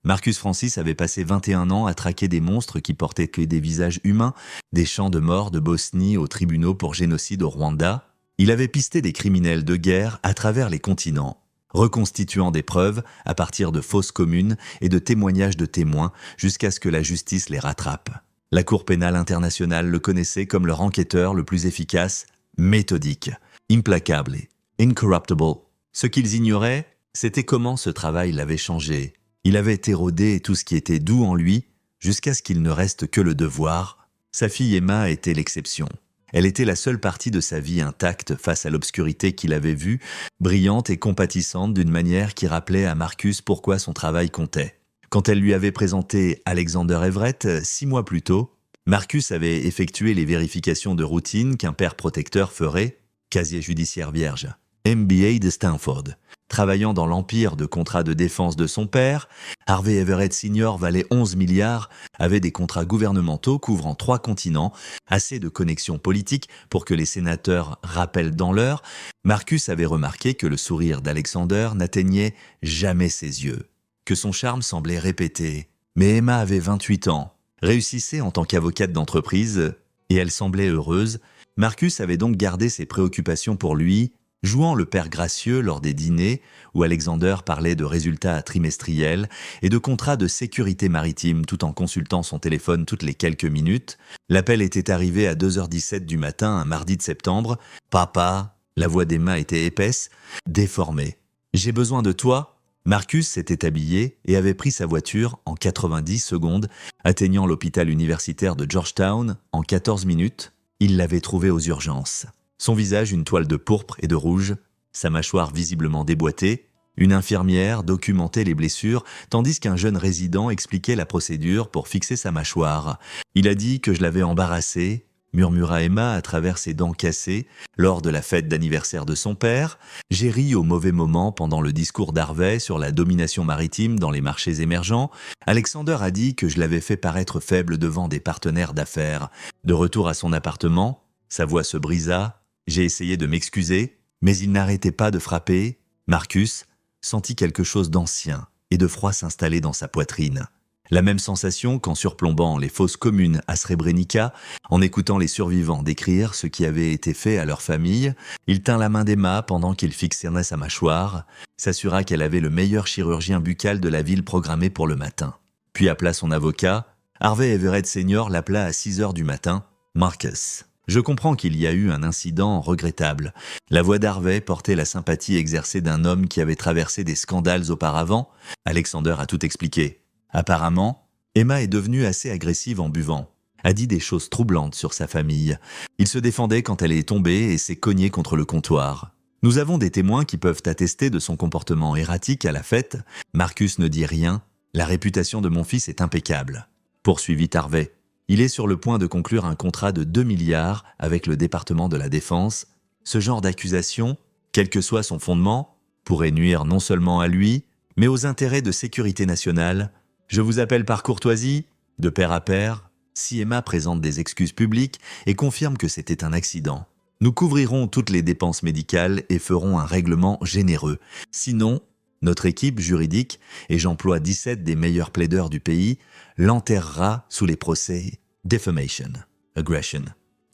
Marcus Francis avait passé 21 ans à traquer des monstres qui portaient que des visages humains, des champs de mort de Bosnie aux tribunaux pour génocide au Rwanda. Il avait pisté des criminels de guerre à travers les continents, reconstituant des preuves à partir de fausses communes et de témoignages de témoins jusqu'à ce que la justice les rattrape. La Cour pénale internationale le connaissait comme leur enquêteur le plus efficace, méthodique, implacable et incorruptible. Ce qu'ils ignoraient, c'était comment ce travail l'avait changé. Il avait érodé tout ce qui était doux en lui, jusqu'à ce qu'il ne reste que le devoir. Sa fille Emma était l'exception. Elle était la seule partie de sa vie intacte face à l'obscurité qu'il avait vue, brillante et compatissante d'une manière qui rappelait à Marcus pourquoi son travail comptait. Quand elle lui avait présenté Alexander Everett 6 mois plus tôt, Marcus avait effectué les vérifications de routine qu'un père protecteur ferait, casier judiciaire vierge, MBA de Stanford. Travaillant dans l'empire de contrats de défense de son père, Harvey Everett Sr. valait 11 milliards, avait des contrats gouvernementaux couvrant 3 continents, assez de connexions politiques pour que les sénateurs rappellent dans l'heure. Marcus avait remarqué que le sourire d'Alexander n'atteignait jamais ses yeux, que son charme semblait répété. Mais Emma avait 28 ans, réussissait en tant qu'avocate d'entreprise, et elle semblait heureuse. Marcus avait donc gardé ses préoccupations pour lui, jouant le père gracieux lors des dîners où Alexander parlait de résultats trimestriels et de contrats de sécurité maritime tout en consultant son téléphone toutes les quelques minutes. L'appel était arrivé à 2h17 du matin un mardi de septembre. « Papa !» La voix d'Emma était épaisse, déformée. « J'ai besoin de toi ?» Marcus s'était habillé et avait pris sa voiture en 90 secondes, atteignant l'hôpital universitaire de Georgetown en 14 minutes. Il l'avait trouvé aux urgences. Son visage une toile de pourpre et de rouge, sa mâchoire visiblement déboîtée. Une infirmière documentait les blessures, tandis qu'un jeune résident expliquait la procédure pour fixer sa mâchoire. « Il a dit que je l'avais embarrassé », murmura Emma à travers ses dents cassées, lors de la fête d'anniversaire de son père. « J'ai ri au mauvais moment pendant le discours d'Harvey sur la domination maritime dans les marchés émergents. Alexander a dit que je l'avais fait paraître faible devant des partenaires d'affaires. » De retour à son appartement, sa voix se brisa. J'ai essayé de m'excuser, mais il n'arrêtait pas de frapper. Marcus sentit quelque chose d'ancien et de froid s'installer dans sa poitrine. La même sensation qu'en surplombant les fosses communes à Srebrenica, en écoutant les survivants décrire ce qui avait été fait à leur famille. Il tint la main d'Emma pendant qu'il fixait sa mâchoire, s'assura qu'elle avait le meilleur chirurgien buccal de la ville programmé pour le matin. Puis appela son avocat. Harvey Everett Sr. l'appela à 6h du matin. « Marcus ». Je comprends qu'il y a eu un incident regrettable. La voix d'Harvey portait la sympathie exercée d'un homme qui avait traversé des scandales auparavant. Alexander a tout expliqué. Apparemment, Emma est devenue assez agressive en buvant, a dit des choses troublantes sur sa famille. Il se défendait quand elle est tombée et s'est cogné contre le comptoir. Nous avons des témoins qui peuvent attester de son comportement erratique à la fête. Marcus ne dit rien. La réputation de mon fils est impeccable. Poursuivit Harvey. Il est sur le point de conclure un contrat de 2 milliards avec le département de la Défense. Ce genre d'accusation, quel que soit son fondement, pourrait nuire non seulement à lui, mais aux intérêts de sécurité nationale. Je vous appelle par courtoisie, de pair à pair, si Emma présente des excuses publiques et confirme que c'était un accident. Nous couvrirons toutes les dépenses médicales et ferons un règlement généreux. Sinon, notre équipe juridique, et j'emploie 17 des meilleurs plaideurs du pays, l'enterrera sous les procès defamation, aggression.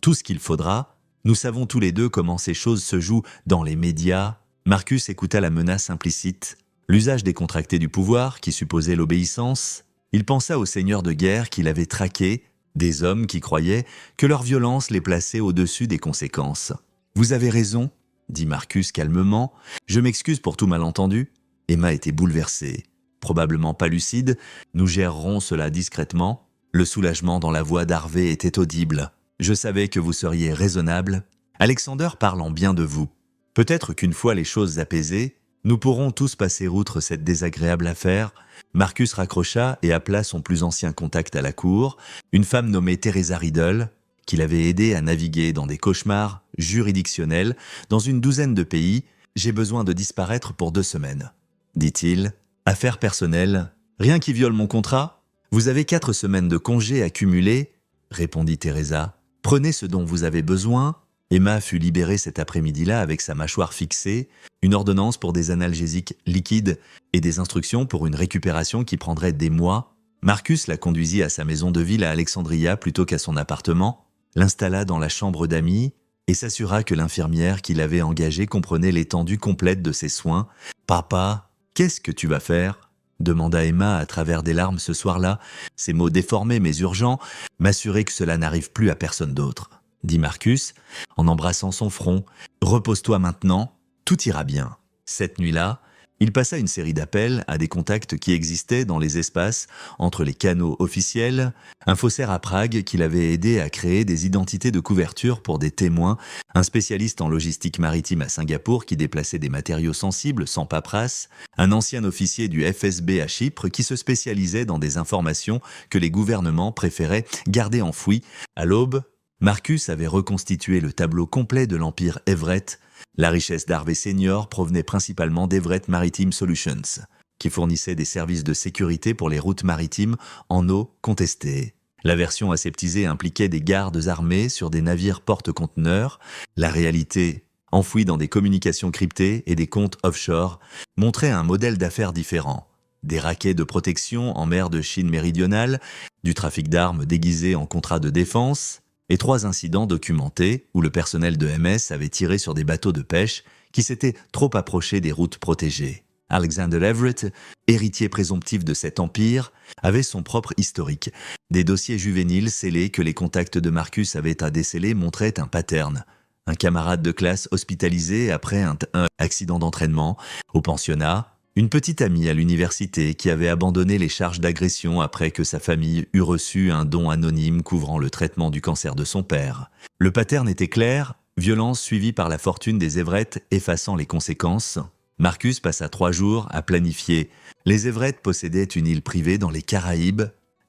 Tout ce qu'il faudra, nous savons tous les deux comment ces choses se jouent dans les médias. Marcus écouta la menace implicite, l'usage décontracté du pouvoir qui supposait l'obéissance. Il pensa aux seigneurs de guerre qu'il avait traqués, des hommes qui croyaient que leur violence les plaçait au-dessus des conséquences. « Vous avez raison », dit Marcus calmement. « Je m'excuse pour tout malentendu. » Emma était bouleversée. Probablement pas lucide, nous gérerons cela discrètement. Le soulagement dans la voix d'Harvey était audible. Je savais que vous seriez raisonnable. Alexander parle en bien de vous. Peut-être qu'une fois les choses apaisées, nous pourrons tous passer outre cette désagréable affaire. Marcus raccrocha et appela son plus ancien contact à la cour, une femme nommée Teresa Riddle, qu'il avait aidé à naviguer dans des cauchemars juridictionnels dans une douzaine de pays. « J'ai besoin de disparaître pour 2 semaines. » dit-il. « Affaire personnelle. Rien qui viole mon contrat ? Vous avez 4 semaines de congé accumulés, répondit Teresa. Prenez ce dont vous avez besoin. Emma fut libérée cet après-midi-là avec sa mâchoire fixée, une ordonnance pour des analgésiques liquides et des instructions pour une récupération qui prendrait des mois. Marcus la conduisit à sa maison de ville à Alexandria plutôt qu'à son appartement, l'installa dans la chambre d'amis et s'assura que l'infirmière qu'il avait engagée comprenait l'étendue complète de ses soins. « Papa, qu'est-ce que tu vas faire ?» demanda Emma à travers des larmes ce soir-là, ses mots déformés mais urgents, « M'assurer que cela n'arrive plus à personne d'autre. » dit Marcus, en embrassant son front. « Repose-toi maintenant, tout ira bien. » Cette nuit-là, il passa une série d'appels à des contacts qui existaient dans les espaces entre les canaux officiels, un faussaire à Prague qui l'avait aidé à créer des identités de couverture pour des témoins, un spécialiste en logistique maritime à Singapour qui déplaçait des matériaux sensibles sans paperasse, un ancien officier du FSB à Chypre qui se spécialisait dans des informations que les gouvernements préféraient garder enfouies. À l'aube, Marcus avait reconstitué le tableau complet de l'empire Everett. La richesse d'Harvey Senior provenait principalement d'Everett Maritime Solutions, qui fournissait des services de sécurité pour les routes maritimes en eau contestée. La version aseptisée impliquait des gardes armés sur des navires porte-conteneurs. La réalité, enfouie dans des communications cryptées et des comptes offshore, montrait un modèle d'affaires différent. Des raquets de protection en mer de Chine méridionale, du trafic d'armes déguisé en contrat de défense, et 3 incidents documentés où le personnel de MS avait tiré sur des bateaux de pêche qui s'étaient trop approchés des routes protégées. Alexander Everett, héritier présomptif de cet empire, avait son propre historique. Des dossiers juvéniles scellés que les contacts de Marcus avaient à déceler montraient un pattern. Un camarade de classe hospitalisé après un accident d'entraînement au pensionnat, une petite amie à l'université qui avait abandonné les charges d'agression après que sa famille eut reçu un don anonyme couvrant le traitement du cancer de son père. Le pattern était clair, violence suivie par la fortune des Everett effaçant les conséquences. Marcus passa 3 jours à planifier. Les Everett possédaient une île privée dans les Caraïbes,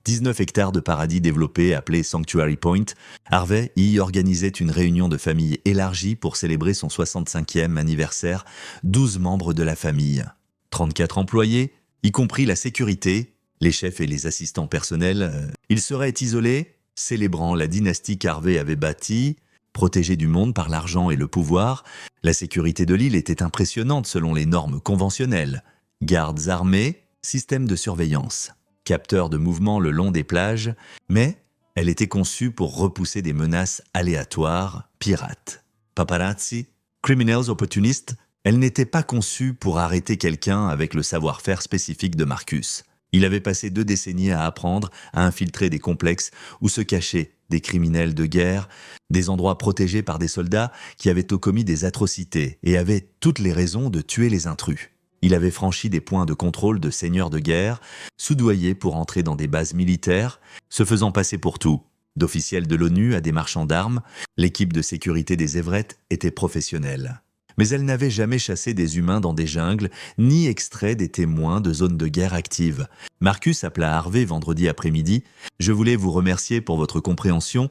19 hectares de paradis développés appelés Sanctuary Point. Harvey y organisait une réunion de famille élargie pour célébrer son 65e anniversaire, 12 membres de la famille. 34 employés, y compris la sécurité, les chefs et les assistants personnels. Ils seraient isolés, célébrant la dynastie qu'Harvey avait bâtie, protégés du monde par l'argent et le pouvoir. La sécurité de l'île était impressionnante selon les normes conventionnelles. Gardes armés, système de surveillance, capteurs de mouvement le long des plages, mais elle était conçue pour repousser des menaces aléatoires, pirates, paparazzi, criminels opportunistes. Elle n'était pas conçue pour arrêter quelqu'un avec le savoir-faire spécifique de Marcus. Il avait passé 2 décennies à apprendre à infiltrer des complexes où se cachaient des criminels de guerre, des endroits protégés par des soldats qui avaient commis des atrocités et avaient toutes les raisons de tuer les intrus. Il avait franchi des points de contrôle de seigneurs de guerre, soudoyé pour entrer dans des bases militaires, se faisant passer pour tout. D'officiels de l'ONU à des marchands d'armes, l'équipe de sécurité des Everett était professionnelle. Mais elle n'avait jamais chassé des humains dans des jungles, ni extrait des témoins de zones de guerre actives. Marcus appela Harvey vendredi après-midi. « Je voulais vous remercier pour votre compréhension »,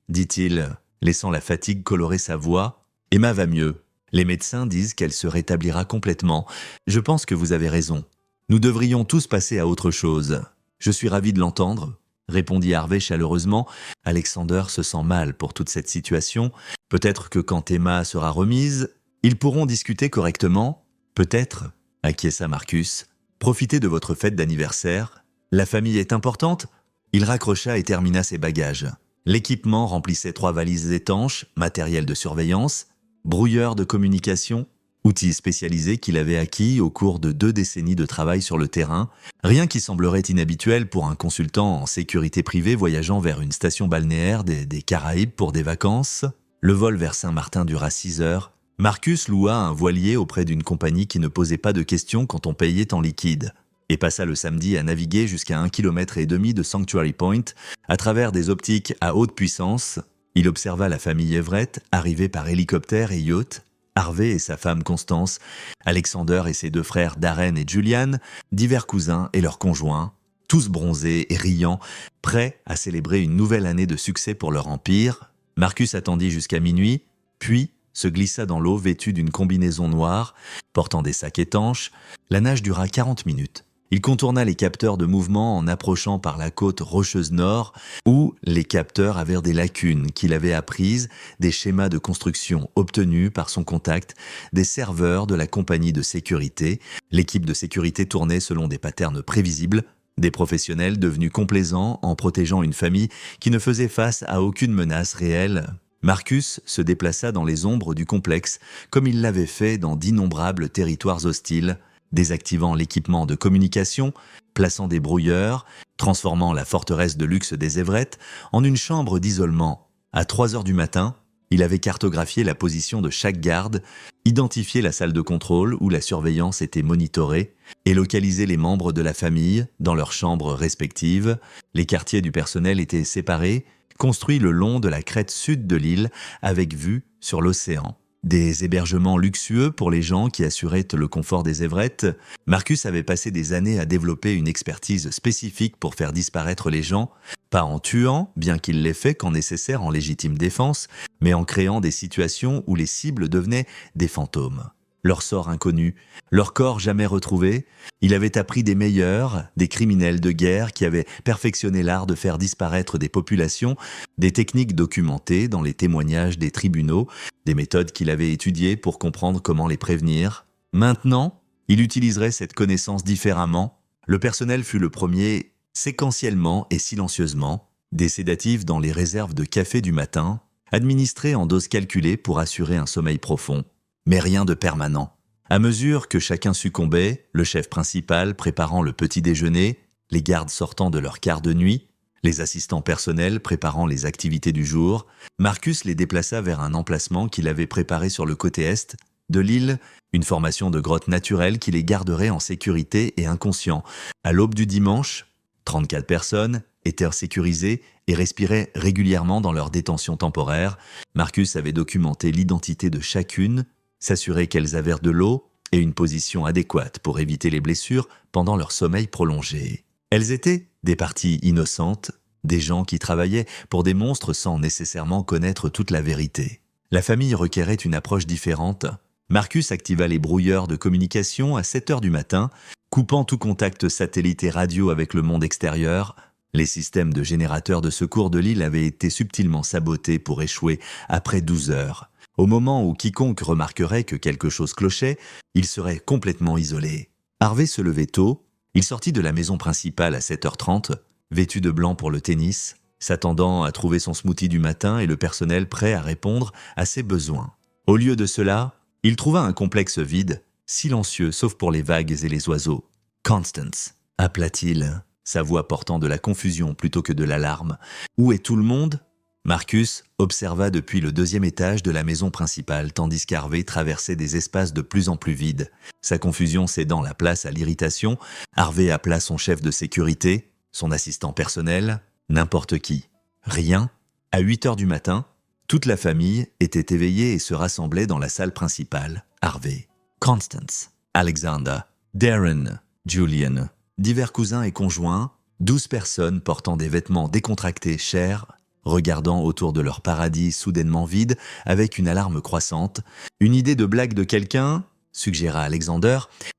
dit-il, laissant la fatigue colorer sa voix. « Emma va mieux. Les médecins disent qu'elle se rétablira complètement. Je pense que vous avez raison. Nous devrions tous passer à autre chose. Je suis ravi de l'entendre, » répondit Harvey chaleureusement. Alexander se sent mal pour toute cette situation. Peut-être que quand Emma sera remise, ils pourront discuter correctement. Peut-être, acquiesça Marcus. Profitez de votre fête d'anniversaire. La famille est importante. Il raccrocha et termina ses bagages. L'équipement remplissait 3 valises étanches, matériel de surveillance, brouilleur de communication, outils spécialisés qu'il avait acquis au cours de 2 décennies de travail sur le terrain, rien qui semblerait inhabituel pour un consultant en sécurité privée voyageant vers une station balnéaire des Caraïbes pour des vacances. Le vol vers Saint-Martin dura 6 heures. Marcus loua un voilier auprès d'une compagnie qui ne posait pas de questions quand on payait en liquide, et passa le samedi à naviguer jusqu'à 1,5 km de Sanctuary Point, à travers des optiques à haute puissance. Il observa la famille Everett arriver par hélicoptère et yacht, Harvey et sa femme Constance, Alexander et ses 2 frères Darren et Julian, divers cousins et leurs conjoints, tous bronzés et riants, prêts à célébrer une nouvelle année de succès pour leur empire. Marcus attendit jusqu'à minuit, puis se glissa dans l'eau vêtu d'une combinaison noire, portant des sacs étanches. La nage dura 40 minutes. Il contourna les capteurs de mouvement en approchant par la côte rocheuse nord, où les capteurs avaient des lacunes qu'il avait apprises des schémas de construction obtenus par son contact des serveurs de la compagnie de sécurité. L'équipe de sécurité tournait selon des patterns prévisibles, des professionnels devenus complaisants en protégeant une famille qui ne faisait face à aucune menace réelle. Marcus se déplaça dans les ombres du complexe, comme il l'avait fait dans d'innombrables territoires hostiles, désactivant l'équipement de communication, plaçant des brouilleurs, transformant la forteresse de luxe des Everett en une chambre d'isolement. À 3 heures du matin, il avait cartographié la position de chaque garde, identifié la salle de contrôle où la surveillance était monitorée et localisé les membres de la famille dans leurs chambres respectives. Les quartiers du personnel étaient séparés, construits le long de la crête sud de l'île avec vue sur l'océan. Des hébergements luxueux pour les gens qui assuraient le confort des Everett. Marcus avait passé des années à développer une expertise spécifique pour faire disparaître les gens, pas en tuant, bien qu'il l'ait fait quand nécessaire en légitime défense, mais en créant des situations où les cibles devenaient des fantômes. Leur sort inconnu, leur corps jamais retrouvé, il avait appris des meilleurs, des criminels de guerre qui avaient perfectionné l'art de faire disparaître des populations, des techniques documentées dans les témoignages des tribunaux, des méthodes qu'il avait étudiées pour comprendre comment les prévenir. Maintenant, il utiliserait cette connaissance différemment. Le personnel fut le premier, séquentiellement et silencieusement, des sédatifs dans les réserves de café du matin, administrés en doses calculées pour assurer un sommeil profond. Mais rien de permanent. À mesure que chacun succombait, le chef principal préparant le petit déjeuner, les gardes sortant de leur quart de nuit, les assistants personnels préparant les activités du jour, Marcus les déplaça vers un emplacement qu'il avait préparé sur le côté est de l'île, une formation de grotte naturelle qui les garderait en sécurité et inconscients. À l'aube du dimanche, 34 personnes étaient sécurisées et respiraient régulièrement dans leur détention temporaire. Marcus avait documenté l'identité de chacune, s'assurer qu'elles avaient de l'eau et une position adéquate pour éviter les blessures pendant leur sommeil prolongé. Elles étaient des parties innocentes, des gens qui travaillaient pour des monstres sans nécessairement connaître toute la vérité. La famille requérait une approche différente. Marcus activa les brouilleurs de communication à 7 heures du matin, coupant tout contact satellite et radio avec le monde extérieur. Les systèmes de générateurs de secours de l'île avaient été subtilement sabotés pour échouer après 12 heures. Au moment où quiconque remarquerait que quelque chose clochait, il serait complètement isolé. Harvey se levait tôt, il sortit de la maison principale à 7h30, vêtu de blanc pour le tennis, s'attendant à trouver son smoothie du matin et le personnel prêt à répondre à ses besoins. Au lieu de cela, il trouva un complexe vide, silencieux sauf pour les vagues et les oiseaux. « Constance » appela-t-il, sa voix portant de la confusion plutôt que de l'alarme. « Où est tout le monde ?» Marcus observa depuis le 2e étage de la maison principale tandis qu'Harvey traversait des espaces de plus en plus vides. Sa confusion cédant la place à l'irritation, Harvey appela son chef de sécurité, son assistant personnel, n'importe qui. Rien. À 8 heures du matin, toute la famille était éveillée et se rassemblait dans la salle principale. Harvey, Constance, Alexander, Darren, Julian, divers cousins et conjoints, 12 personnes portant des vêtements décontractés chers, regardant autour de leur paradis soudainement vide avec une alarme croissante. Une idée de blague de quelqu'un, suggéra Alexander,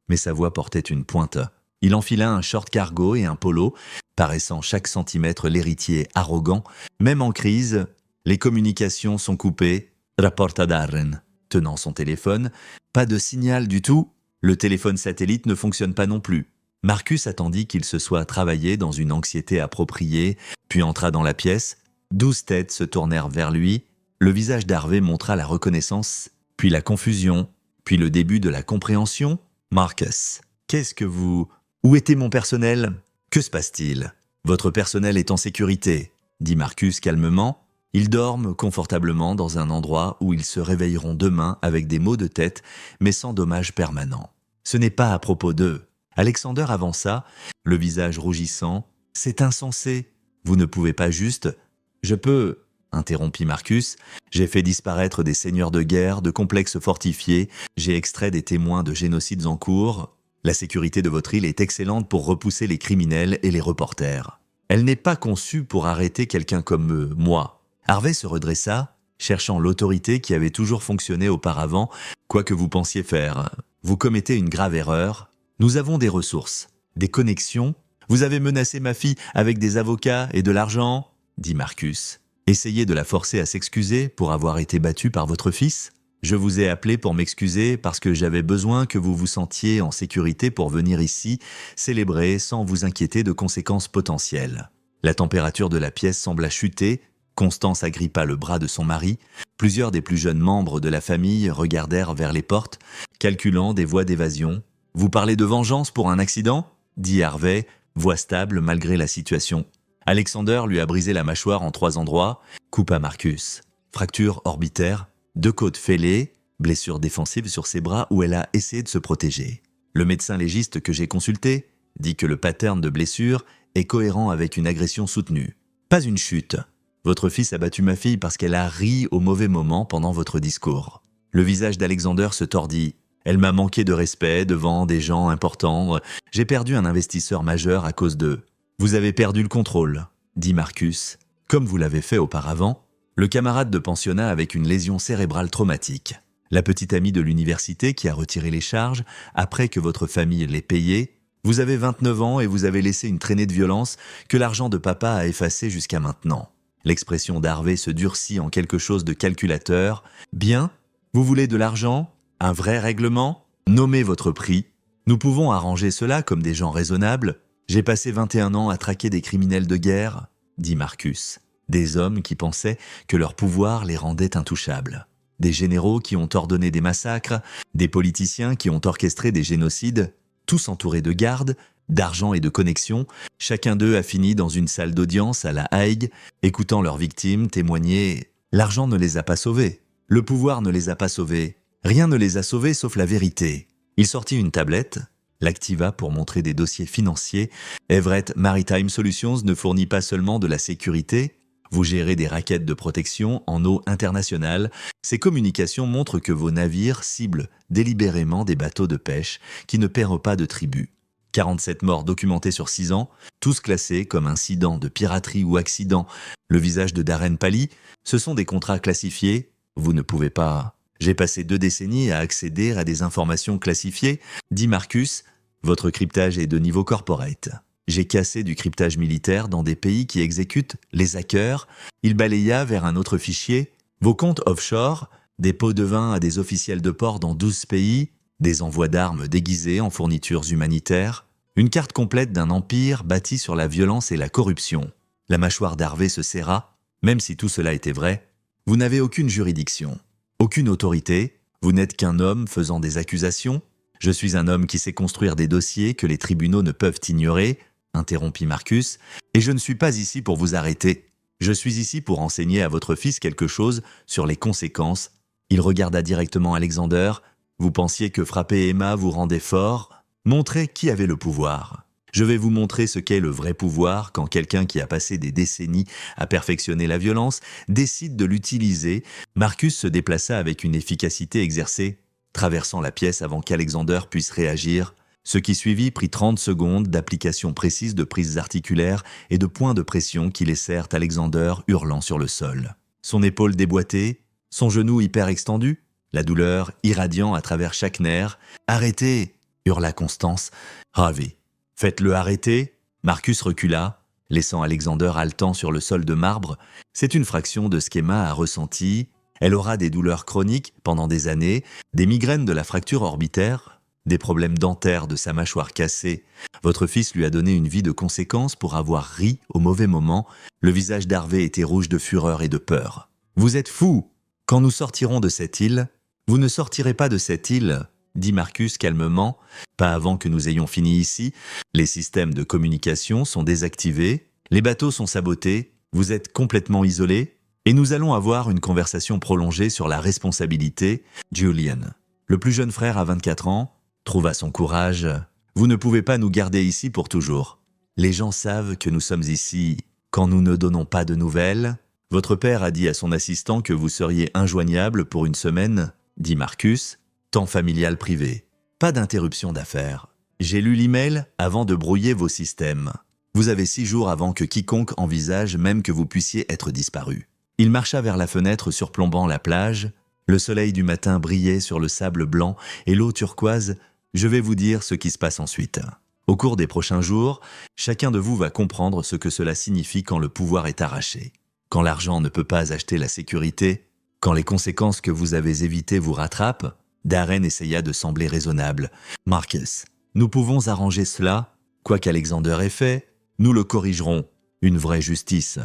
mais sa voix portait une pointe. Il enfila un short cargo et un polo, paraissant chaque centimètre l'héritier arrogant. Même en crise, les communications sont coupées. Rapporta Darren, tenant son téléphone. Pas de signal du tout. Le téléphone satellite ne fonctionne pas non plus. Marcus attendit qu'il se soit travaillé dans une anxiété appropriée, puis entra dans la pièce. 12 têtes se tournèrent vers lui. Le visage d'Harvey montra la reconnaissance, puis la confusion, puis le début de la compréhension. « Marcus, qu'est-ce que vous... Où était mon personnel ? Que se passe-t-il ? Votre personnel est en sécurité, dit Marcus calmement. Ils dorment confortablement dans un endroit où ils se réveilleront demain avec des maux de tête, mais sans dommages permanents. Ce n'est pas à propos d'eux. Alexander avança, le visage rougissant. C'est insensé. Vous ne pouvez pas juste... Je peux, interrompit Marcus. J'ai fait disparaître des seigneurs de guerre, de complexes fortifiés. J'ai extrait des témoins de génocides en cours. La sécurité de votre île est excellente pour repousser les criminels et les reporters. Elle n'est pas conçue pour arrêter quelqu'un comme moi. Harvey se redressa, cherchant l'autorité qui avait toujours fonctionné auparavant. Quoi que vous pensiez faire, vous commettez une grave erreur. Nous avons des ressources. Des connexions? Vous avez menacé ma fille avec des avocats et de l'argent? Dit Marcus. Essayez de la forcer à s'excuser pour avoir été battue par votre fils? Je vous ai appelé pour m'excuser parce que j'avais besoin que vous vous sentiez en sécurité pour venir ici célébrer sans vous inquiéter de conséquences potentielles. La température de la pièce sembla chuter. Constance agrippa le bras de son mari. Plusieurs des plus jeunes membres de la famille regardèrent vers les portes, calculant des voies d'évasion. « Vous parlez de vengeance pour un accident ?» dit Harvey, voix stable malgré la situation. Alexander lui a brisé la mâchoire en 3 endroits, coupa Marcus. Fracture orbitaire, 2 côtes fêlées, blessure défensive sur ses bras où elle a essayé de se protéger. Le médecin légiste que j'ai consulté dit que le pattern de blessure est cohérent avec une agression soutenue. Pas une chute. Votre fils a battu ma fille parce qu'elle a ri au mauvais moment pendant votre discours. Le visage d'Alexander se tordit. Elle m'a manqué de respect devant des gens importants. J'ai perdu un investisseur majeur à cause d'eux. Vous avez perdu le contrôle, dit Marcus, comme vous l'avez fait auparavant. Le camarade de pensionnat avec une lésion cérébrale traumatique. La petite amie de l'université qui a retiré les charges après que votre famille l'ait payé. Vous avez 29 ans et vous avez laissé une traînée de violence que l'argent de papa a effacée jusqu'à maintenant. L'expression d'Harvey se durcit en quelque chose de calculateur. Bien, vous voulez de l'argent? Un vrai règlement? Nommez votre prix. Nous pouvons arranger cela comme des gens raisonnables. J'ai passé 21 ans à traquer des criminels de guerre, dit Marcus. Des hommes qui pensaient que leur pouvoir les rendait intouchables. Des généraux qui ont ordonné des massacres, des politiciens qui ont orchestré des génocides, tous entourés de gardes, d'argent et de connexions. Chacun d'eux a fini dans une salle d'audience à La Haye, écoutant leurs victimes témoigner. L'argent ne les a pas sauvés. Le pouvoir ne les a pas sauvés. Rien ne les a sauvés sauf la vérité. Il sortit une tablette, l'activa pour montrer des dossiers financiers. Everett Maritime Solutions ne fournit pas seulement de la sécurité. Vous gérez des raquettes de protection en eau internationale. Ces communications montrent que vos navires ciblent délibérément des bateaux de pêche qui ne paieront pas de tribut. 47 morts documentés sur 6 ans, tous classés comme incidents de piraterie ou accident. Le visage de Darren pâlit. Ce sont des contrats classifiés. Vous ne pouvez pas... J'ai passé 2 décennies à accéder à des informations classifiées, dit Marcus. Votre cryptage est de niveau corporate. J'ai cassé du cryptage militaire dans des pays qui exécutent les hackers. Il balaya vers un autre fichier. Vos comptes offshore, des pots de vin à des officiels de port dans 12 pays, des envois d'armes déguisés en fournitures humanitaires, une carte complète d'un empire bâti sur la violence et la corruption. La mâchoire d'Harvey se serra. Même si tout cela était vrai, vous n'avez aucune juridiction. Aucune autorité, vous n'êtes qu'un homme faisant des accusations. Je suis un homme qui sait construire des dossiers que les tribunaux ne peuvent ignorer, interrompit Marcus, et je ne suis pas ici pour vous arrêter. Je suis ici pour enseigner à votre fils quelque chose sur les conséquences. Il regarda directement Alexander. Vous pensiez que frapper Emma vous rendait fort? Montrez qui avait le pouvoir. Je vais vous montrer ce qu'est le vrai pouvoir quand quelqu'un qui a passé des décennies à perfectionner la violence décide de l'utiliser. Marcus se déplaça avec une efficacité exercée, traversant la pièce avant qu'Alexander puisse réagir. Ce qui suivit prit 30 secondes d'application précise de prises articulaires et de points de pression qui laissèrent Alexander hurlant sur le sol. Son épaule déboîtée, son genou hyper extendu, la douleur irradiant à travers chaque nerf. « Arrêtez !» hurla Constance. « Harvey, faites-le arrêter !» Marcus recula, laissant Alexander haletant sur le sol de marbre. C'est une fraction de ce qu'Emma a ressenti. Elle aura des douleurs chroniques pendant des années, des migraines de la fracture orbitaire, des problèmes dentaires de sa mâchoire cassée. Votre fils lui a donné une vie de conséquence pour avoir ri au mauvais moment. Le visage d'Harvey était rouge de fureur et de peur. « Vous êtes fou! Quand nous sortirons de cette île... » « Vous ne sortirez pas de cette île, » dit Marcus calmement, « pas avant que nous ayons fini ici. Les systèmes de communication sont désactivés, les bateaux sont sabotés, vous êtes complètement isolés, et nous allons avoir une conversation prolongée sur la responsabilité. » Julian, le plus jeune frère à 24 ans, trouva son courage. « Vous ne pouvez pas nous garder ici pour toujours. Les gens savent que nous sommes ici quand nous ne donnons pas de nouvelles. Votre père a dit à son assistant que vous seriez injoignable pour une semaine, » dit Marcus, temps familial privé. Pas d'interruption d'affaires. J'ai lu l'email avant de brouiller vos systèmes. Vous avez 6 jours avant que quiconque envisage même que vous puissiez être disparu. Il marcha vers la fenêtre surplombant la plage. Le soleil du matin brillait sur le sable blanc et l'eau turquoise. Je vais vous dire ce qui se passe ensuite. Au cours des prochains jours, chacun de vous va comprendre ce que cela signifie quand le pouvoir est arraché, quand l'argent ne peut pas acheter la sécurité, quand les conséquences que vous avez évitées vous rattrapent. Darren essaya de sembler raisonnable. « Marcus, nous pouvons arranger cela. Quoi qu'Alexander ait fait, nous le corrigerons. Une vraie justice.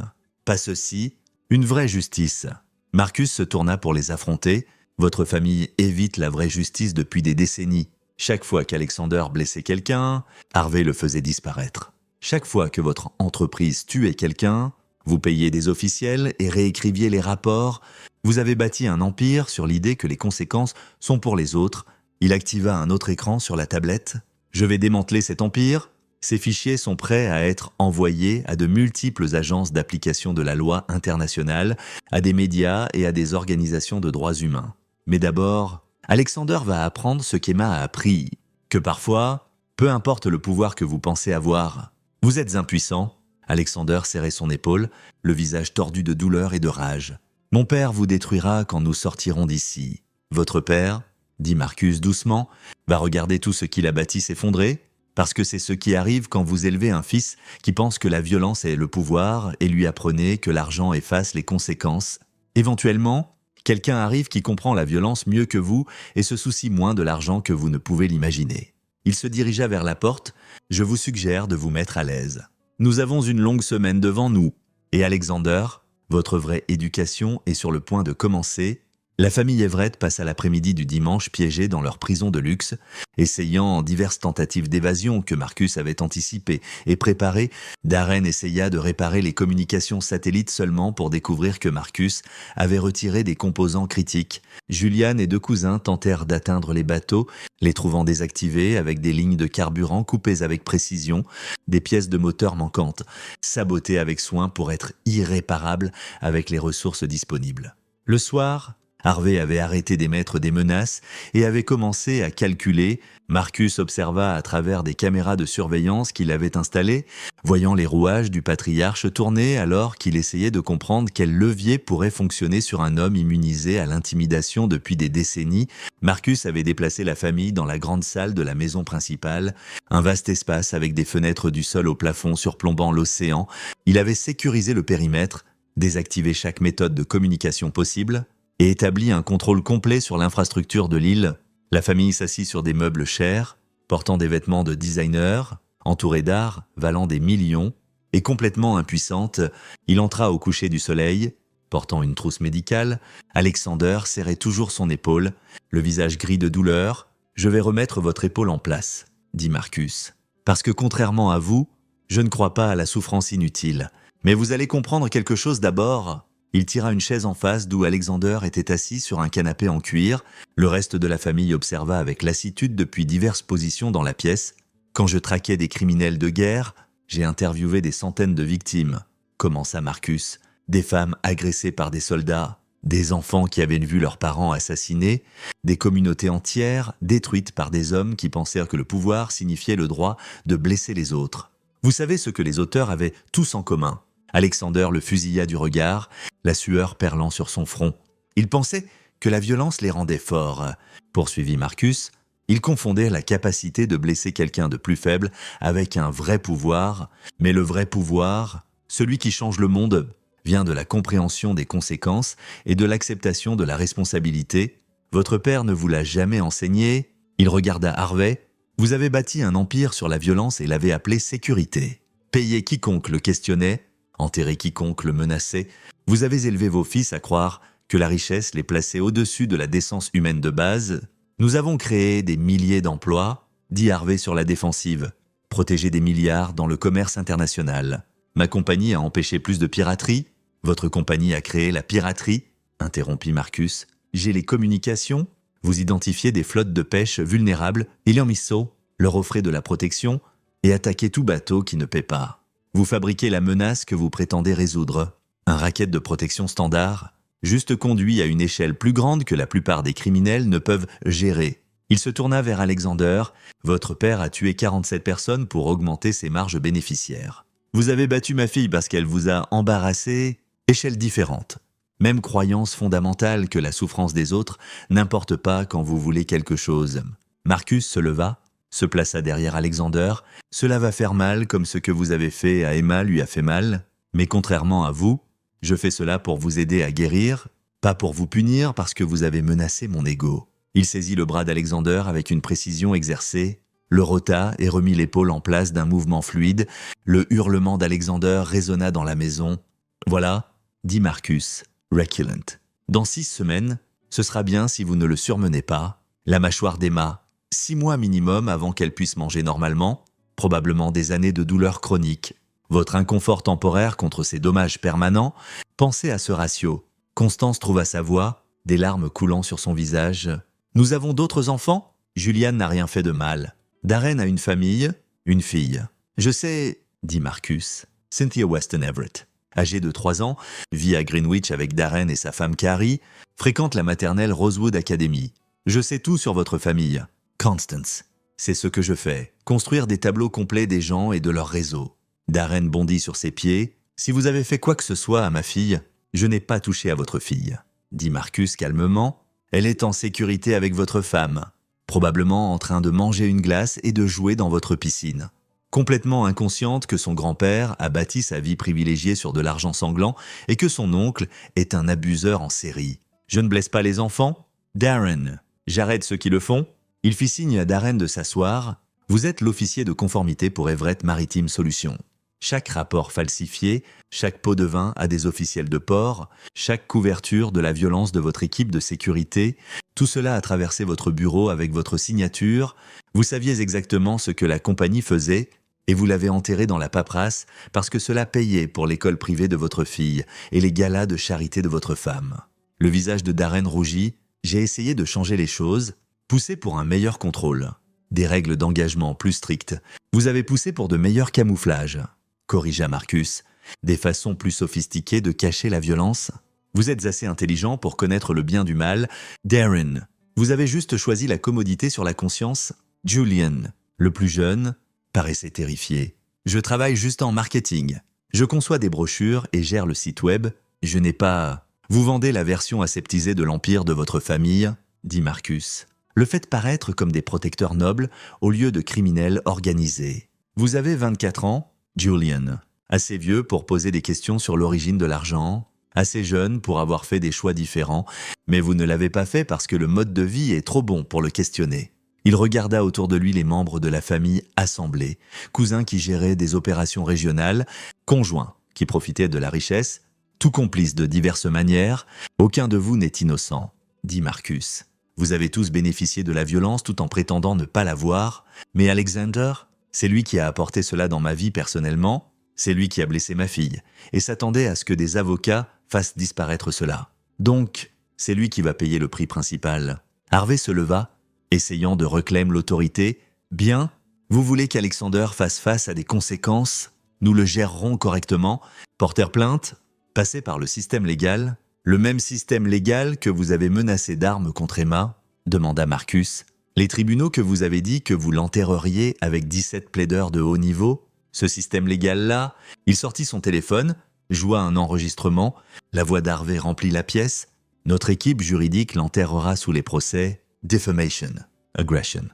Pas ceci, une vraie justice. » Marcus se tourna pour les affronter. « Votre famille évite la vraie justice depuis des décennies. Chaque fois qu'Alexander blessait quelqu'un, Harvey le faisait disparaître. Chaque fois que votre entreprise tuait quelqu'un, vous payiez des officiels et réécriviez les rapports. Vous avez bâti un empire sur l'idée que les conséquences sont pour les autres. » Il activa un autre écran sur la tablette. « Je vais démanteler cet empire. Ces fichiers sont prêts à être envoyés à de multiples agences d'application de la loi internationale, à des médias et à des organisations de droits humains. Mais d'abord, Alexander va apprendre ce qu'Emma a appris, que parfois, peu importe le pouvoir que vous pensez avoir, vous êtes impuissant. » Alexander serrait son épaule, le visage tordu de douleur et de rage. « Mon père vous détruira quand nous sortirons d'ici. Votre père, dit Marcus doucement, va regarder tout ce qu'il a bâti s'effondrer, parce que c'est ce qui arrive quand vous élevez un fils qui pense que la violence est le pouvoir et lui apprenez que l'argent efface les conséquences. Éventuellement, quelqu'un arrive qui comprend la violence mieux que vous et se soucie moins de l'argent que vous ne pouvez l'imaginer. » Il se dirigea vers la porte. « Je vous suggère de vous mettre à l'aise. Nous avons une longue semaine devant nous. Et Alexander, votre vraie éducation est sur le point de commencer. » La famille Everett passa l'après-midi du dimanche piégée dans leur prison de luxe, essayant diverses tentatives d'évasion que Marcus avait anticipées et préparées. Darren essaya de réparer les communications satellites seulement pour découvrir que Marcus avait retiré des composants critiques. Julian et deux cousins tentèrent d'atteindre les bateaux, les trouvant désactivés avec des lignes de carburant coupées avec précision, des pièces de moteur manquantes, sabotées avec soin pour être irréparables avec les ressources disponibles. Le soir, Harvey avait arrêté d'émettre des menaces et avait commencé à calculer. Marcus observa à travers des caméras de surveillance qu'il avait installées, voyant les rouages du patriarche tourner alors qu'il essayait de comprendre quel levier pourrait fonctionner sur un homme immunisé à l'intimidation depuis des décennies. Marcus avait déplacé la famille dans la grande salle de la maison principale, un vaste espace avec des fenêtres du sol au plafond surplombant l'océan. Il avait sécurisé le périmètre, désactivé chaque méthode de communication possible, et établit un contrôle complet sur l'infrastructure de l'île. La famille s'assit sur des meubles chers, portant des vêtements de designer, entourés d'art, valant des millions, et complètement impuissante. Il entra au coucher du soleil, portant une trousse médicale. Alexander serrait toujours son épaule, le visage gris de douleur. « Je vais remettre votre épaule en place, » dit Marcus. « Parce que contrairement à vous, je ne crois pas à la souffrance inutile. Mais vous allez comprendre quelque chose d'abord. » Il tira une chaise en face d'où Alexander était assis sur un canapé en cuir. Le reste de la famille observa avec lassitude depuis diverses positions dans la pièce. « Quand je traquais des criminels de guerre, j'ai interviewé des centaines de victimes, » commença Marcus. Des femmes agressées par des soldats, des enfants qui avaient vu leurs parents assassinés, des communautés entières détruites par des hommes qui pensèrent que le pouvoir signifiait le droit de blesser les autres. Vous savez ce que les auteurs avaient tous en commun. Alexander le fusilla du regard, la sueur perlant sur son front. Il pensait que la violence les rendait forts. Poursuivit Marcus, ils confondaient la capacité de blesser quelqu'un de plus faible avec un vrai pouvoir. Mais le vrai pouvoir, celui qui change le monde, vient de la compréhension des conséquences et de l'acceptation de la responsabilité. Votre père ne vous l'a jamais enseigné. Il regarda Harvey. Vous avez bâti un empire sur la violence et l'avez appelé sécurité. Payez quiconque le questionnait, enterrer quiconque le menaçait. Vous avez élevé vos fils à croire que la richesse les plaçait au-dessus de la décence humaine de base. Nous avons créé des milliers d'emplois, dit Harvey sur la défensive, protégé des milliards dans le commerce international. Ma compagnie a empêché plus de piraterie. Votre compagnie a créé la piraterie, interrompit Marcus. J'ai les communications. Vous identifiez des flottes de pêche vulnérables, Iliamisso, leur offrez de la protection et attaquez tout bateau qui ne paie pas. Vous fabriquez la menace que vous prétendez résoudre. Un racket de protection standard, juste conduit à une échelle plus grande que la plupart des criminels ne peuvent gérer. Il se tourna vers Alexander. Votre père a tué 47 personnes pour augmenter ses marges bénéficiaires. Vous avez battu ma fille parce qu'elle vous a embarrassé. Échelle différente. Même croyance fondamentale que la souffrance des autres n'importe pas quand vous voulez quelque chose. Marcus se leva, se plaça derrière Alexander. « Cela va faire mal comme ce que vous avez fait à Emma lui a fait mal, mais contrairement à vous, je fais cela pour vous aider à guérir, pas pour vous punir parce que vous avez menacé mon ego. » Il saisit le bras d'Alexander avec une précision exercée, le rota et remit l'épaule en place d'un mouvement fluide. Le hurlement d'Alexander résonna dans la maison. « Voilà, » dit Marcus, reculant. « Dans 6 semaines, ce sera bien si vous ne le surmenez pas. » La mâchoire d'Emma, 6 mois minimum avant qu'elle puisse manger normalement, probablement des années de douleur chronique. Votre inconfort temporaire contre ces dommages permanents, pensez à ce ratio. Constance trouva sa voix, des larmes coulant sur son visage. « Nous avons d'autres enfants ? Julian n'a rien fait de mal. Darren a une famille, une fille. »« Je sais, » dit Marcus. Cynthia Weston Everett, âgée de 3 ans, vit à Greenwich avec Darren et sa femme Carrie, fréquente la maternelle Rosewood Academy. « Je sais tout sur votre famille. Constance. C'est ce que je fais, construire des tableaux complets des gens et de leur réseau. » Darren bondit sur ses pieds. « Si vous avez fait quoi que ce soit à ma fille, je n'ai pas touché à votre fille. » dit Marcus calmement. « Elle est en sécurité avec votre femme, probablement en train de manger une glace et de jouer dans votre piscine. » Complètement inconsciente que son grand-père a bâti sa vie privilégiée sur de l'argent sanglant et que son oncle est un abuseur en série. « Je ne blesse pas les enfants ? Darren, j'arrête ceux qui le font ?» Il fit signe à Darren de s'asseoir. « Vous êtes l'officier de conformité pour Everett Maritime Solutions. Chaque rapport falsifié, chaque pot de vin à des officiels de port, chaque couverture de la violence de votre équipe de sécurité, tout cela a traversé votre bureau avec votre signature. Vous saviez exactement ce que la compagnie faisait et vous l'avez enterré dans la paperasse parce que cela payait pour l'école privée de votre fille et les galas de charité de votre femme. » Le visage de Darren rougit. « J'ai essayé de changer les choses, poussé pour un meilleur contrôle. Des règles d'engagement plus strictes. Vous avez poussé pour de meilleurs camouflages. » corrigea Marcus. « Des façons plus sophistiquées de cacher la violence. Vous êtes assez intelligent pour connaître le bien du mal. Darren, vous avez juste choisi la commodité sur la conscience. Julian, le plus jeune, paraissait terrifié. Je travaille juste en marketing. Je conçois des brochures et gère le site web. Je n'ai pas... Vous vendez la version aseptisée de l'empire de votre famille, dit Marcus. Le faites paraître comme des protecteurs nobles au lieu de criminels organisés. Vous avez 24 ans, Julian, assez vieux pour poser des questions sur l'origine de l'argent, assez jeune pour avoir fait des choix différents, mais vous ne l'avez pas fait parce que le mode de vie est trop bon pour le questionner. Il regarda autour de lui les membres de la famille assemblés, cousins qui géraient des opérations régionales, conjoints qui profitaient de la richesse, tout complices de diverses manières. Aucun de vous n'est innocent, dit Marcus. Vous avez tous bénéficié de la violence tout en prétendant ne pas l'avoir, mais Alexander, c'est lui qui a apporté cela dans ma vie personnellement, c'est lui qui a blessé ma fille, et s'attendait à ce que des avocats fassent disparaître cela. Donc, c'est lui qui va payer le prix principal. Harvey se leva, essayant de reclamer l'autorité. « Bien, vous voulez qu'Alexander fasse face à des conséquences, nous le gérerons correctement. Porter plainte, passer par le système légal. » « Le même système légal que vous avez menacé d'armes contre Emma ?» demanda Marcus. « Les tribunaux que vous avez dit que vous l'enterreriez avec 17 plaideurs de haut niveau ? Ce système légal-là ?» Il sortit son téléphone, joua un enregistrement. La voix d'Harvey remplit la pièce. « Notre équipe juridique l'enterrera sous les procès. Defamation, aggression.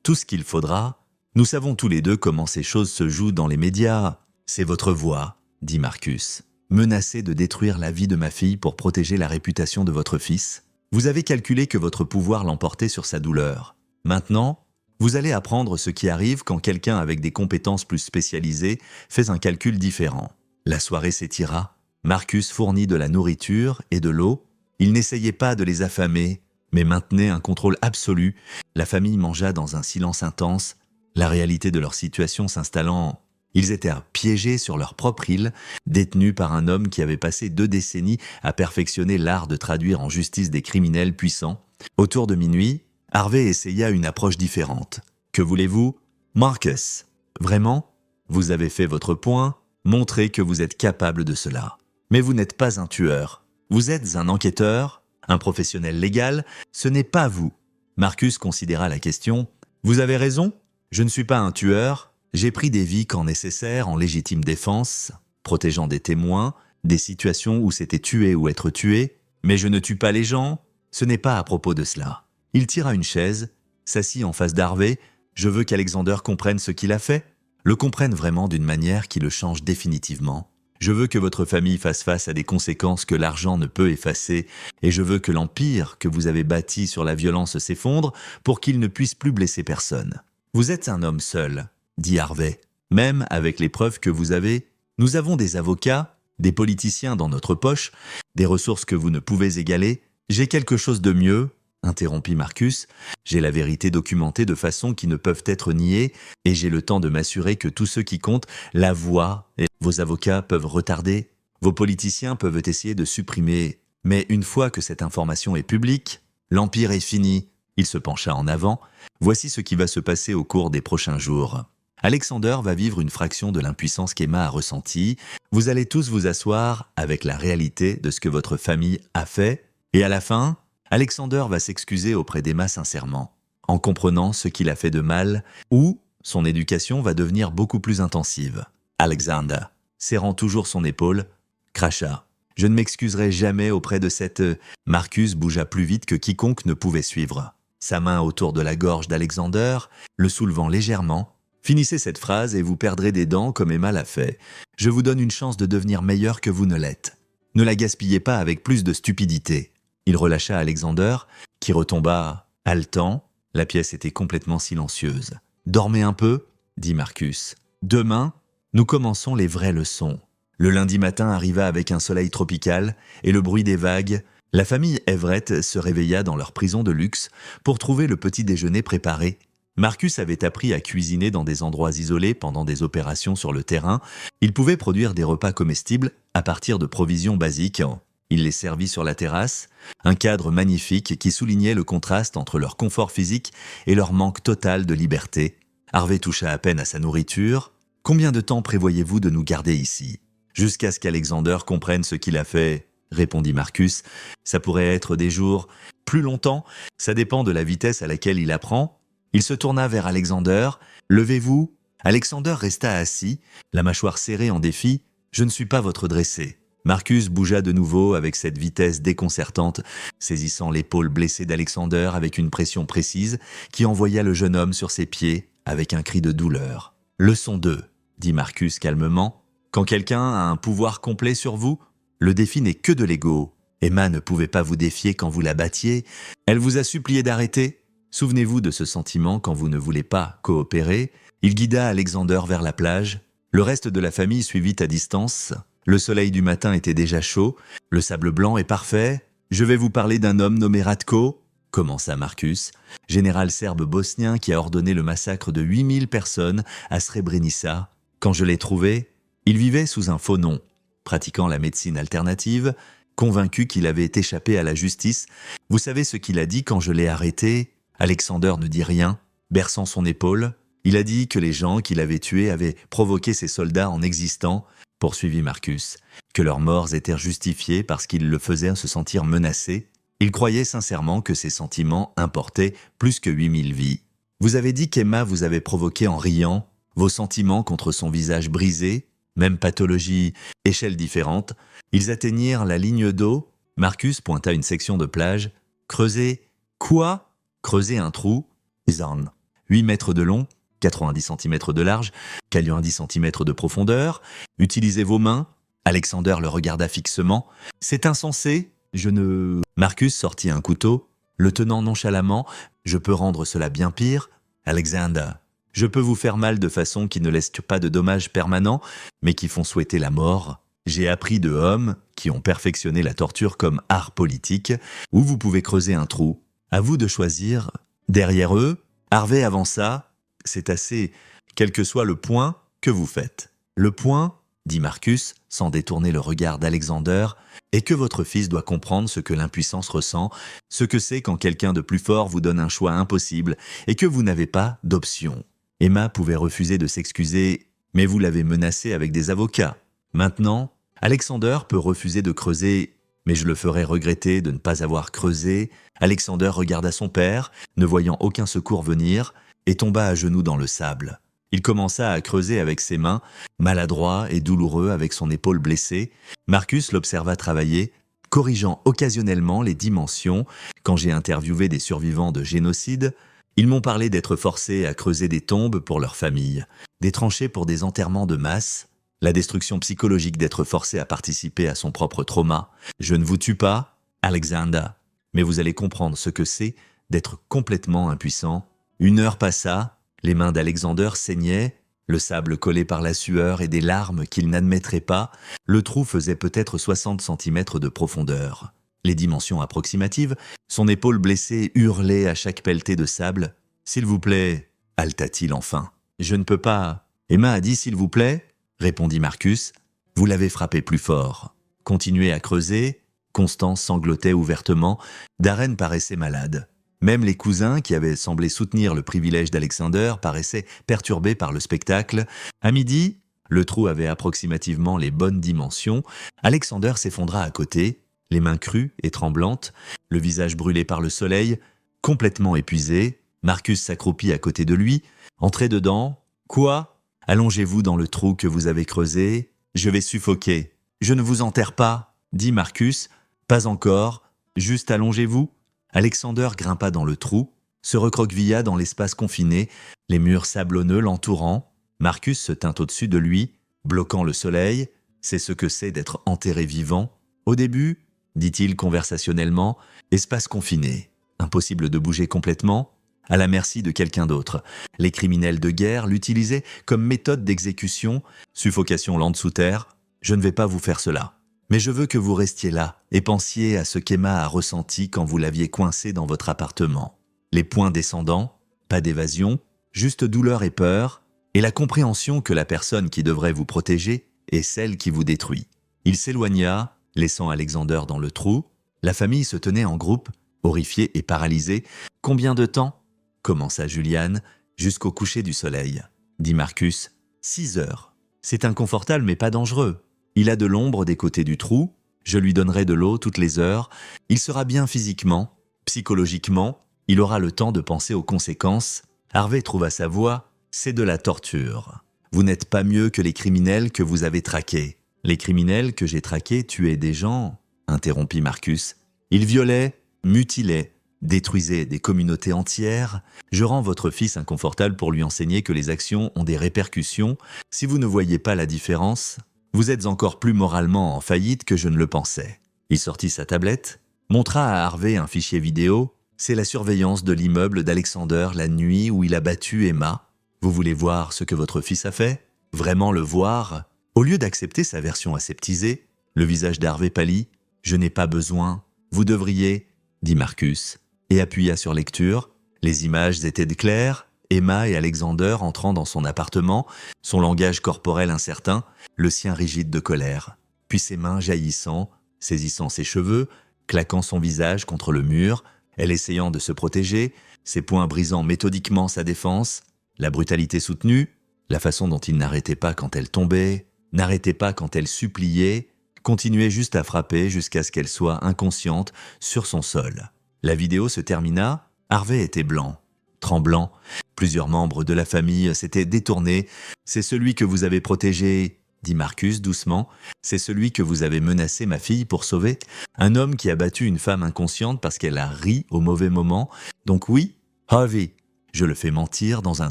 Tout ce qu'il faudra. Nous savons tous les deux comment ces choses se jouent dans les médias. C'est votre voix, » dit Marcus. Menacé de détruire la vie de ma fille pour protéger la réputation de votre fils. Vous avez calculé que votre pouvoir l'emportait sur sa douleur. Maintenant, vous allez apprendre ce qui arrive quand quelqu'un avec des compétences plus spécialisées fait un calcul différent. La soirée s'étira. Marcus fournit de la nourriture et de l'eau. Il n'essayait pas de les affamer, mais maintenait un contrôle absolu. La famille mangea dans un silence intense, la réalité de leur situation s'installant. Ils étaient piégés sur leur propre île, détenus par un homme qui avait passé 2 décennies à perfectionner l'art de traduire en justice des criminels puissants. Autour de minuit, Harvey essaya une approche différente. « Que voulez-vous ? Marcus, vraiment ? Vous avez fait votre point, montrez que vous êtes capable de cela. Mais vous n'êtes pas un tueur. Vous êtes un enquêteur, un professionnel légal, ce n'est pas vous. » Marcus considéra la question. « Vous avez raison, je ne suis pas un tueur. » J'ai pris des vies quand nécessaire en légitime défense, protégeant des témoins, des situations où c'était tuer ou être tué, mais je ne tue pas les gens, ce n'est pas à propos de cela. Il tira une chaise, s'assit en face d'Harvey. Je veux qu'Alexander comprenne ce qu'il a fait, le comprenne vraiment d'une manière qui le change définitivement. Je veux que votre famille fasse face à des conséquences que l'argent ne peut effacer, et je veux que l'empire que vous avez bâti sur la violence s'effondre pour qu'il ne puisse plus blesser personne. Vous êtes un homme seul, dit Harvey. Même avec les preuves que vous avez, nous avons des avocats, des politiciens dans notre poche, des ressources que vous ne pouvez égaler. J'ai quelque chose de mieux, interrompit Marcus. J'ai la vérité documentée de façon qui ne peuvent être niées, et j'ai le temps de m'assurer que tous ceux qui comptent la voient. Et vos avocats peuvent retarder, vos politiciens peuvent essayer de supprimer. Mais une fois que cette information est publique, l'Empire est fini. Il se pencha en avant. Voici ce qui va se passer au cours des prochains jours. Alexander va vivre une fraction de l'impuissance qu'Emma a ressentie. Vous allez tous vous asseoir avec la réalité de ce que votre famille a fait. Et à la fin, Alexander va s'excuser auprès d'Emma sincèrement, en comprenant ce qu'il a fait de mal, ou son éducation va devenir beaucoup plus intensive. Alexander, serrant toujours son épaule, cracha. « Je ne m'excuserai jamais auprès de cette... » Marcus bougea plus vite que quiconque ne pouvait suivre. Sa main autour de la gorge d'Alexander, le soulevant légèrement. « Finissez cette phrase et vous perdrez des dents comme Emma l'a fait. Je vous donne une chance de devenir meilleur que vous ne l'êtes. Ne la gaspillez pas avec plus de stupidité. » Il relâcha Alexander, qui retomba haletant. La pièce était complètement silencieuse. « Dormez un peu, dit Marcus. Demain, nous commençons les vraies leçons. » Le lundi matin arriva avec un soleil tropical et le bruit des vagues. La famille Everett se réveilla dans leur prison de luxe pour trouver le petit déjeuner préparé. Marcus avait appris à cuisiner dans des endroits isolés pendant des opérations sur le terrain. Il pouvait produire des repas comestibles à partir de provisions basiques. Il les servit sur la terrasse, un cadre magnifique qui soulignait le contraste entre leur confort physique et leur manque total de liberté. Harvey toucha à peine à sa nourriture. « Combien de temps prévoyez-vous de nous garder ici ?»« Jusqu'à ce qu'Alexander comprenne ce qu'il a fait, » répondit Marcus. « Ça pourrait être des jours, plus longtemps, ça dépend de la vitesse à laquelle il apprend. » Il se tourna vers Alexander. « Levez-vous » Alexander resta assis, la mâchoire serrée en défi. « Je ne suis pas votre dressé. » Marcus bougea de nouveau avec cette vitesse déconcertante, saisissant l'épaule blessée d'Alexander avec une pression précise qui envoya le jeune homme sur ses pieds avec un cri de douleur. « Leçon 2, dit Marcus calmement. Quand quelqu'un a un pouvoir complet sur vous, le défi n'est que de l'ego. Emma ne pouvait pas vous défier quand vous la battiez. Elle vous a supplié d'arrêter. Souvenez-vous de ce sentiment quand vous ne voulez pas coopérer. » Il guida Alexander vers la plage. Le reste de la famille suivit à distance. Le soleil du matin était déjà chaud. Le sable blanc est parfait. « Je vais vous parler d'un homme nommé Ratko, » commença Marcus, général serbe bosnien qui a ordonné le massacre de 8000 personnes à Srebrenica. Quand je l'ai trouvé, il vivait sous un faux nom, pratiquant la médecine alternative, convaincu qu'il avait échappé à la justice. Vous savez ce qu'il a dit quand je l'ai arrêté ? Alexander ne dit rien, berçant son épaule. Il a dit que les gens qu'il avait tués avaient provoqué ces soldats en existant, poursuivit Marcus, que leurs morts étaient justifiées parce qu'ils le faisaient se sentir menacés. Il croyait sincèrement que ces sentiments importaient plus que 8000 vies. Vous avez dit qu'Emma vous avait provoqué en riant, vos sentiments contre son visage brisé, même pathologie, échelle différente. Ils atteignirent la ligne d'eau. Marcus pointa une section de plage. Creuser. Quoi ? Creuser un trou. 8 mètres de long, 90 cm de large, 90 cm de profondeur. Utilisez vos mains. Alexander le regarda fixement. C'est insensé. Je ne... Marcus sortit un couteau, le tenant nonchalamment. Je peux rendre cela bien pire. Alexander, je peux vous faire mal de façon qui ne laisse pas de dommages permanents, mais qui font souhaiter la mort. J'ai appris de hommes qui ont perfectionné la torture comme art politique, où vous pouvez creuser un trou. À vous de choisir. Derrière eux, Harvey avança. C'est assez, quel que soit le point que vous faites. Le point, dit Marcus, sans détourner le regard d'Alexander, est que votre fils doit comprendre ce que l'impuissance ressent, ce que c'est quand quelqu'un de plus fort vous donne un choix impossible et que vous n'avez pas d'option. Emma pouvait refuser de s'excuser, mais vous l'avez menacé avec des avocats. Maintenant, Alexander peut refuser de creuser, mais je le ferai regretter de ne pas avoir creusé. Alexander regarda son père, ne voyant aucun secours venir, et tomba à genoux dans le sable. Il commença à creuser avec ses mains, maladroit et douloureux avec son épaule blessée. Marcus l'observa travailler, corrigeant occasionnellement les dimensions. Quand j'ai interviewé des survivants de génocide, Ils m'ont parlé d'être forcés à creuser des tombes pour leur famille, des tranchées pour des enterrements de masse, la destruction psychologique d'être forcé à participer à son propre trauma. Je ne vous tue pas, Alexander, mais vous allez comprendre ce que c'est d'être complètement impuissant. 1 heure passa, les mains d'Alexander saignaient, le sable collé par la sueur et des larmes qu'il n'admettrait pas, le trou faisait peut-être 60 centimètres de profondeur. Les dimensions approximatives, son épaule blessée hurlait à chaque pelletée de sable. « S'il vous plaît » haleta-t-il enfin. « Je ne peux pas. » Emma a dit « S'il vous plaît » répondit Marcus. « Vous l'avez frappé plus fort. » Continuez à creuser. Constance sanglotait ouvertement. Darren paraissait malade. Même les cousins, qui avaient semblé soutenir le privilège d'Alexander, paraissaient perturbés par le spectacle. À midi, le trou avait approximativement les bonnes dimensions. Alexander s'effondra à côté, les mains crues et tremblantes, le visage brûlé par le soleil, complètement épuisé. Marcus s'accroupit à côté de lui. « Entrez dedans. »« Quoi ? Allongez-vous dans le trou que vous avez creusé. Je vais suffoquer. »« Je ne vous enterre pas, » dit Marcus. « Pas encore. Juste allongez-vous. » Alexander grimpa dans le trou, se recroquevilla dans l'espace confiné, les murs sablonneux l'entourant. Marcus se tint au-dessus de lui, bloquant le soleil. C'est ce que c'est d'être enterré vivant. Au début, dit-il conversationnellement, espace confiné. Impossible de bouger complètement, à la merci de quelqu'un d'autre. Les criminels de guerre l'utilisaient comme méthode d'exécution, suffocation lente sous terre. Je ne vais pas vous faire cela. Mais je veux que vous restiez là et pensiez à ce qu'Emma a ressenti quand vous l'aviez coincé dans votre appartement. Les poings descendants, pas d'évasion, juste douleur et peur, et la compréhension que la personne qui devrait vous protéger est celle qui vous détruit. Il s'éloigna, laissant Alexander dans le trou. La famille se tenait en groupe, horrifiée et paralysée. « Combien de temps ?» commença Juliane. « Jusqu'au coucher du soleil, » dit Marcus. « 6 heures. C'est inconfortable mais pas dangereux. Il a de l'ombre des côtés du trou, je lui donnerai de l'eau toutes les heures, il sera bien physiquement, psychologiquement, il aura le temps de penser aux conséquences. » Harvey trouva sa voix, « C'est de la torture. Vous n'êtes pas mieux que les criminels que vous avez traqués. » « Les criminels que j'ai traqués tuaient des gens, » interrompit Marcus. « Ils violaient, mutilaient, détruisaient des communautés entières. Je rends votre fils inconfortable pour lui enseigner que les actions ont des répercussions. Si vous ne voyez pas la différence, vous êtes encore plus moralement en faillite que je ne le pensais. » Il sortit sa tablette, montra à Harvey un fichier vidéo. « C'est la surveillance de l'immeuble d'Alexander la nuit où il a battu Emma. Vous voulez voir ce que votre fils a fait ? Vraiment le voir ?» Au lieu d'accepter sa version aseptisée, le visage d'Harvey pâlit. « Je n'ai pas besoin. Vous devriez, » dit Marcus, et appuya sur lecture. Les images étaient claires. Emma et Alexander entrant dans son appartement, son langage corporel incertain, le sien rigide de colère. Puis ses mains jaillissant, saisissant ses cheveux, claquant son visage contre le mur, elle essayant de se protéger, ses poings brisant méthodiquement sa défense, la brutalité soutenue, la façon dont il n'arrêtait pas quand elle tombait, n'arrêtait pas quand elle suppliait, continuait juste à frapper jusqu'à ce qu'elle soit inconsciente sur son sol. La vidéo se termina, Harvey était blanc, tremblant. Plusieurs membres de la famille s'étaient détournés. « C'est celui que vous avez protégé, » dit Marcus doucement. « C'est celui que vous avez menacé ma fille pour sauver. Un homme qui a battu une femme inconsciente parce qu'elle a ri au mauvais moment. Donc oui, Harvey, je le fais mentir dans un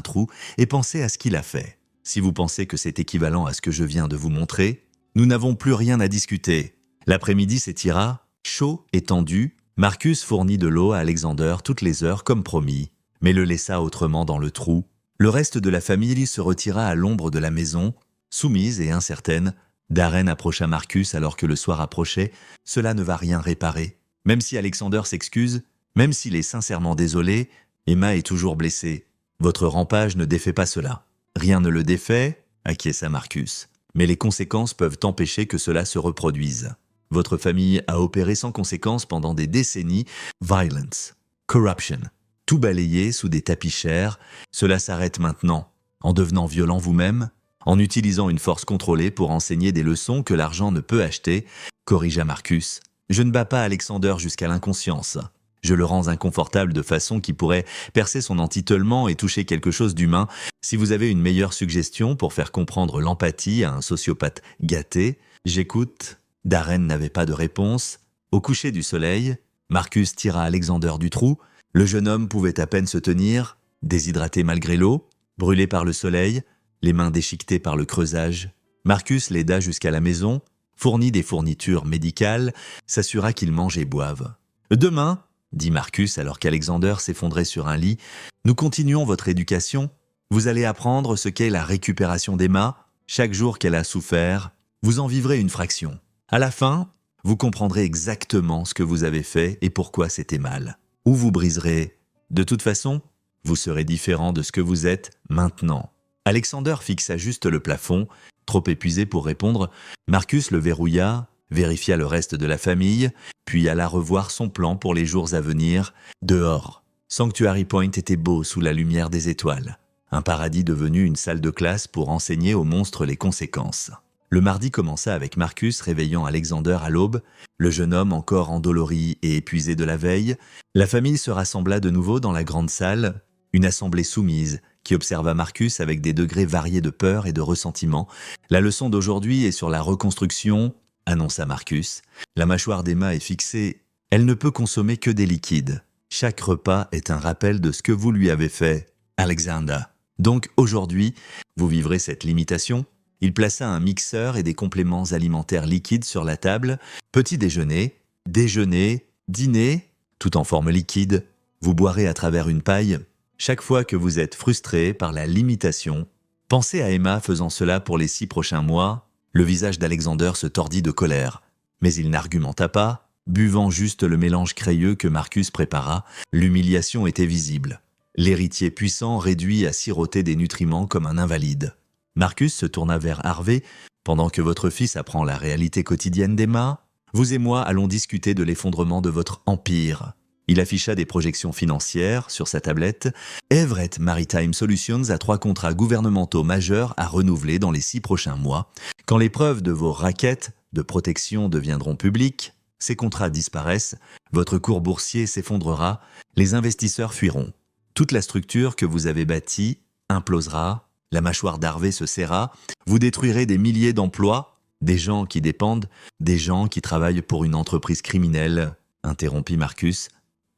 trou et pensez à ce qu'il a fait. Si vous pensez que c'est équivalent à ce que je viens de vous montrer, nous n'avons plus rien à discuter. » L'après-midi s'étira, chaud et tendu. Marcus fournit de l'eau à Alexander toutes les heures comme promis, mais le laissa autrement dans le trou. Le reste de la famille se retira à l'ombre de la maison, soumise et incertaine. Darren approcha Marcus alors que le soir approchait. « Cela ne va rien réparer. Même si Alexander s'excuse, même s'il est sincèrement désolé, Emma est toujours blessée. Votre rampage ne défait pas cela. » « Rien ne le défait, » acquiesça Marcus. « Mais les conséquences peuvent empêcher que cela se reproduise. Votre famille a opéré sans conséquence pendant des décennies. Violence, corruption, tout balayé sous des tapis chers. Cela s'arrête maintenant, en devenant violent vous-même, en utilisant une force contrôlée pour enseigner des leçons que l'argent ne peut acheter, » corrigea Marcus. « Je ne bats pas Alexander jusqu'à l'inconscience. Je le rends inconfortable de façon qui pourrait percer son antiteulement et toucher quelque chose d'humain. Si vous avez une meilleure suggestion pour faire comprendre l'empathie à un sociopathe gâté, j'écoute. » Darren n'avait pas de réponse. Au coucher du soleil, Marcus tira Alexander du trou. Le jeune homme pouvait à peine se tenir, déshydraté malgré l'eau, brûlé par le soleil, les mains déchiquetées par le creusage. Marcus l'aida jusqu'à la maison, fournit des fournitures médicales, s'assura qu'il mange et boive. « Demain, dit Marcus alors qu'Alexander s'effondrait sur un lit, nous continuons votre éducation. Vous allez apprendre ce qu'est la récupération d'Emma. Chaque jour qu'elle a souffert, vous en vivrez une fraction. À la fin, vous comprendrez exactement ce que vous avez fait et pourquoi c'était mal. Ou vous briserez. De toute façon, vous serez différent de ce que vous êtes maintenant. » Alexander fixa juste le plafond. Trop épuisé pour répondre, Marcus le verrouilla, vérifia le reste de la famille, puis alla revoir son plan pour les jours à venir. Dehors, Sanctuary Point était beau sous la lumière des étoiles. Un paradis devenu une salle de classe pour enseigner aux monstres les conséquences. Le mardi commença avec Marcus réveillant Alexander à l'aube, le jeune homme encore endolori et épuisé de la veille. La famille se rassembla de nouveau dans la grande salle, une assemblée soumise, qui observa Marcus avec des degrés variés de peur et de ressentiment. « La leçon d'aujourd'hui est sur la reconstruction », annonça Marcus. « La mâchoire d'Emma est fixée. Elle ne peut consommer que des liquides. Chaque repas est un rappel de ce que vous lui avez fait, Alexander. Donc aujourd'hui, vous vivrez cette limitation. » Il plaça un mixeur et des compléments alimentaires liquides sur la table. Petit déjeuner, déjeuner, dîner, tout en forme liquide. Vous boirez à travers une paille. Chaque fois que vous êtes frustré par la limitation, pensez à Emma faisant cela pour les 6 prochains mois. Le visage d'Alexander se tordit de colère, mais il n'argumenta pas, buvant juste le mélange crayeux que Marcus prépara. L'humiliation était visible. L'héritier puissant réduit à siroter des nutriments comme un invalide. Marcus se tourna vers Harvey. « Pendant que votre fils apprend la réalité quotidienne d'Emma, vous et moi allons discuter de l'effondrement de votre empire. » Il afficha des projections financières sur sa tablette. Everett Maritime Solutions a 3 contrats gouvernementaux majeurs à renouveler dans les 6 prochains mois. Quand les preuves de vos raquettes de protection deviendront publiques, ces contrats disparaissent, votre cours boursier s'effondrera, les investisseurs fuiront. Toute la structure que vous avez bâtie implosera, la mâchoire d'Harvey se serra, vous détruirez des milliers d'emplois, des gens qui dépendent, des gens qui travaillent pour une entreprise criminelle, interrompit Marcus.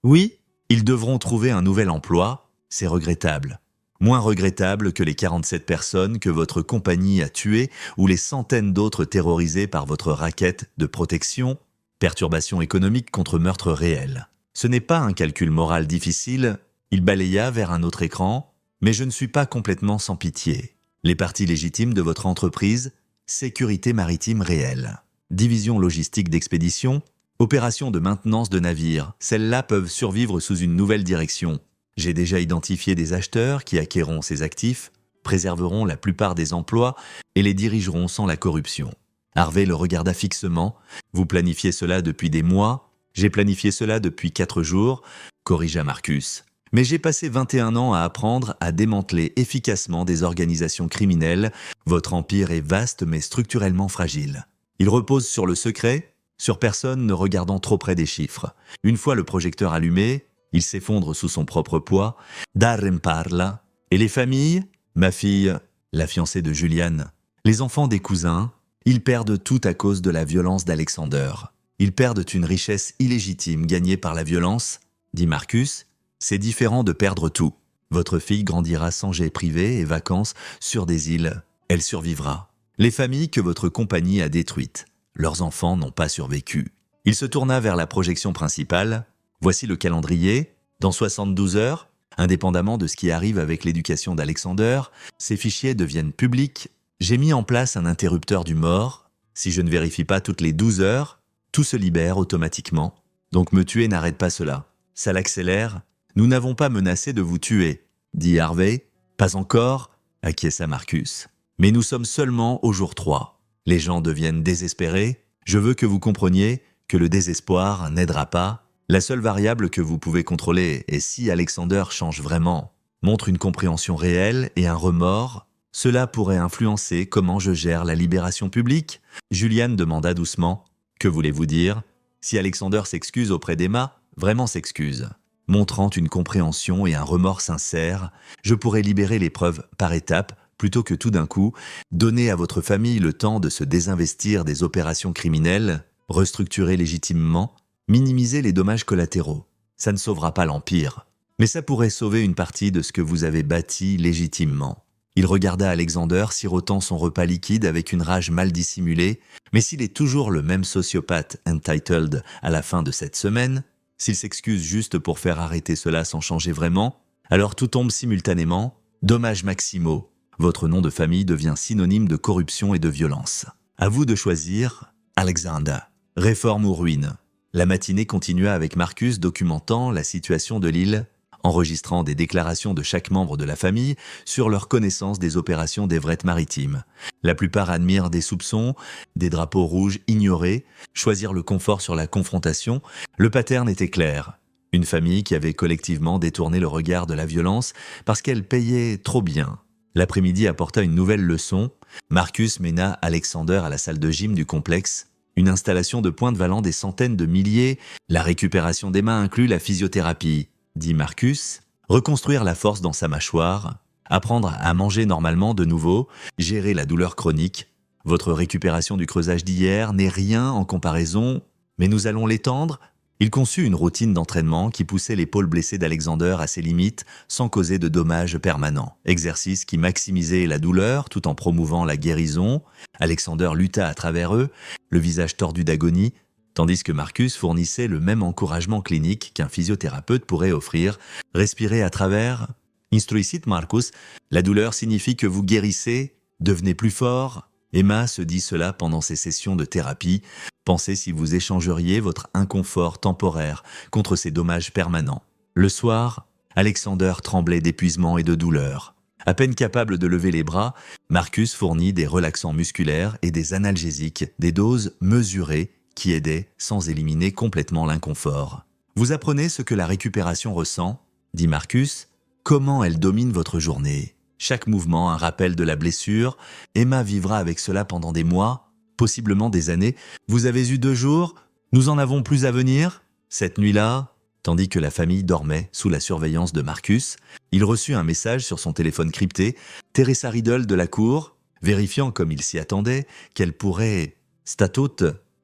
Oui, ils devront trouver un nouvel emploi, c'est regrettable. Moins regrettable que les 47 personnes que votre compagnie a tuées ou les centaines d'autres terrorisées par votre raquette de protection, perturbation économique contre meurtre réel. Ce n'est pas un calcul moral difficile, il balaya vers un autre écran, mais je ne suis pas complètement sans pitié. Les parties légitimes de votre entreprise, sécurité maritime réelle, division logistique d'expédition, opération de maintenance de navires, celles-là peuvent survivre sous une nouvelle direction. J'ai déjà identifié des acheteurs qui acquerront ces actifs, préserveront la plupart des emplois et les dirigeront sans la corruption. Harvey le regarda fixement. Vous planifiez cela depuis des mois, j'ai planifié cela depuis 4 jours, corrigea Marcus. Mais j'ai passé 21 ans à apprendre à démanteler efficacement des organisations criminelles. Votre empire est vaste mais structurellement fragile. Il repose sur le secret, sur personne ne regardant trop près des chiffres. Une fois le projecteur allumé, il s'effondre sous son propre poids. Darren parla. Et les familles? Ma fille, la fiancée de Julian. Les enfants des cousins, ils perdent tout à cause de la violence d'Alexander. Ils perdent une richesse illégitime gagnée par la violence, dit Marcus. C'est différent de perdre tout. Votre fille grandira sans jet privé et vacances sur des îles. Elle survivra. Les familles que votre compagnie a détruites. Leurs enfants n'ont pas survécu. Il se tourna vers la projection principale. Voici le calendrier. Dans 72 heures, indépendamment de ce qui arrive avec l'éducation d'Alexander, ces fichiers deviennent publics. J'ai mis en place un interrupteur du mort. Si je ne vérifie pas toutes les 12 heures, tout se libère automatiquement. Donc me tuer n'arrête pas cela. Ça l'accélère. Nous n'avons pas menacé de vous tuer, dit Harvey. Pas encore, acquiesça Marcus. Mais nous sommes seulement au jour 3. Les gens deviennent désespérés. Je veux que vous compreniez que le désespoir n'aidera pas. La seule variable que vous pouvez contrôler est si Alexander change vraiment, montre une compréhension réelle et un remords. Cela pourrait influencer comment je gère la libération publique. Julian demanda doucement. Que voulez-vous dire? Si Alexander s'excuse auprès d'Emma, vraiment s'excuse. Montrant une compréhension et un remords sincères, je pourrais libérer les preuves par étapes plutôt que tout d'un coup, donner à votre famille le temps de se désinvestir des opérations criminelles, restructurer légitimement, minimiser les dommages collatéraux. Ça ne sauvera pas l'Empire. Mais ça pourrait sauver une partie de ce que vous avez bâti légitimement. Il regarda Alexander sirotant son repas liquide avec une rage mal dissimulée, mais s'il est toujours le même sociopathe entitled à la fin de cette semaine, s'il s'excuse juste pour faire arrêter cela sans changer vraiment, alors tout tombe simultanément, dommages maximaux. Votre nom de famille devient synonyme de corruption et de violence. À vous de choisir, Alexander. Réforme ou ruine. La matinée continua avec Marcus documentant la situation de l'île, enregistrant des déclarations de chaque membre de la famille sur leur connaissance des opérations d'Everett Maritime. La plupart admirent des soupçons, des drapeaux rouges ignorés, choisir le confort sur la confrontation. Le pattern était clair. Une famille qui avait collectivement détourné le regard de la violence parce qu'elle payait trop bien. L'après-midi apporta une nouvelle leçon. Marcus mena Alexander à la salle de gym du complexe. Une installation de pointe valant des centaines de milliers. La récupération des mains inclut la physiothérapie, dit Marcus. Reconstruire la force dans sa mâchoire. Apprendre à manger normalement de nouveau. Gérer la douleur chronique. Votre récupération du creusage d'hier n'est rien en comparaison, mais nous allons l'étendre. Il conçut une routine d'entraînement qui poussait l'épaule blessée d'Alexander à ses limites sans causer de dommages permanents. Exercice qui maximisait la douleur tout en promouvant la guérison. Alexander lutta à travers eux, le visage tordu d'agonie, tandis que Marcus fournissait le même encouragement clinique qu'un physiothérapeute pourrait offrir. Respirer à travers. Instruicit Marcus, la douleur signifie que vous guérissez, devenez plus fort. Emma se dit cela pendant ses sessions de thérapie. Pensez si vous échangeriez votre inconfort temporaire contre ces dommages permanents. Le soir, Alexander tremblait d'épuisement et de douleur. À peine capable de lever les bras, Marcus fournit des relaxants musculaires et des analgésiques, des doses mesurées qui aidaient sans éliminer complètement l'inconfort. Vous apprenez ce que la récupération ressent, dit Marcus, comment elle domine votre journée. Chaque mouvement, un rappel de la blessure. Emma vivra avec cela pendant des mois, possiblement des années. Vous avez eu 2 jours, nous en avons plus à venir. Cette nuit-là, tandis que la famille dormait sous la surveillance de Marcus, il reçut un message sur son téléphone crypté. Teresa Riddle de la cour, vérifiant comme il s'y attendait qu'elle pourrait... Statot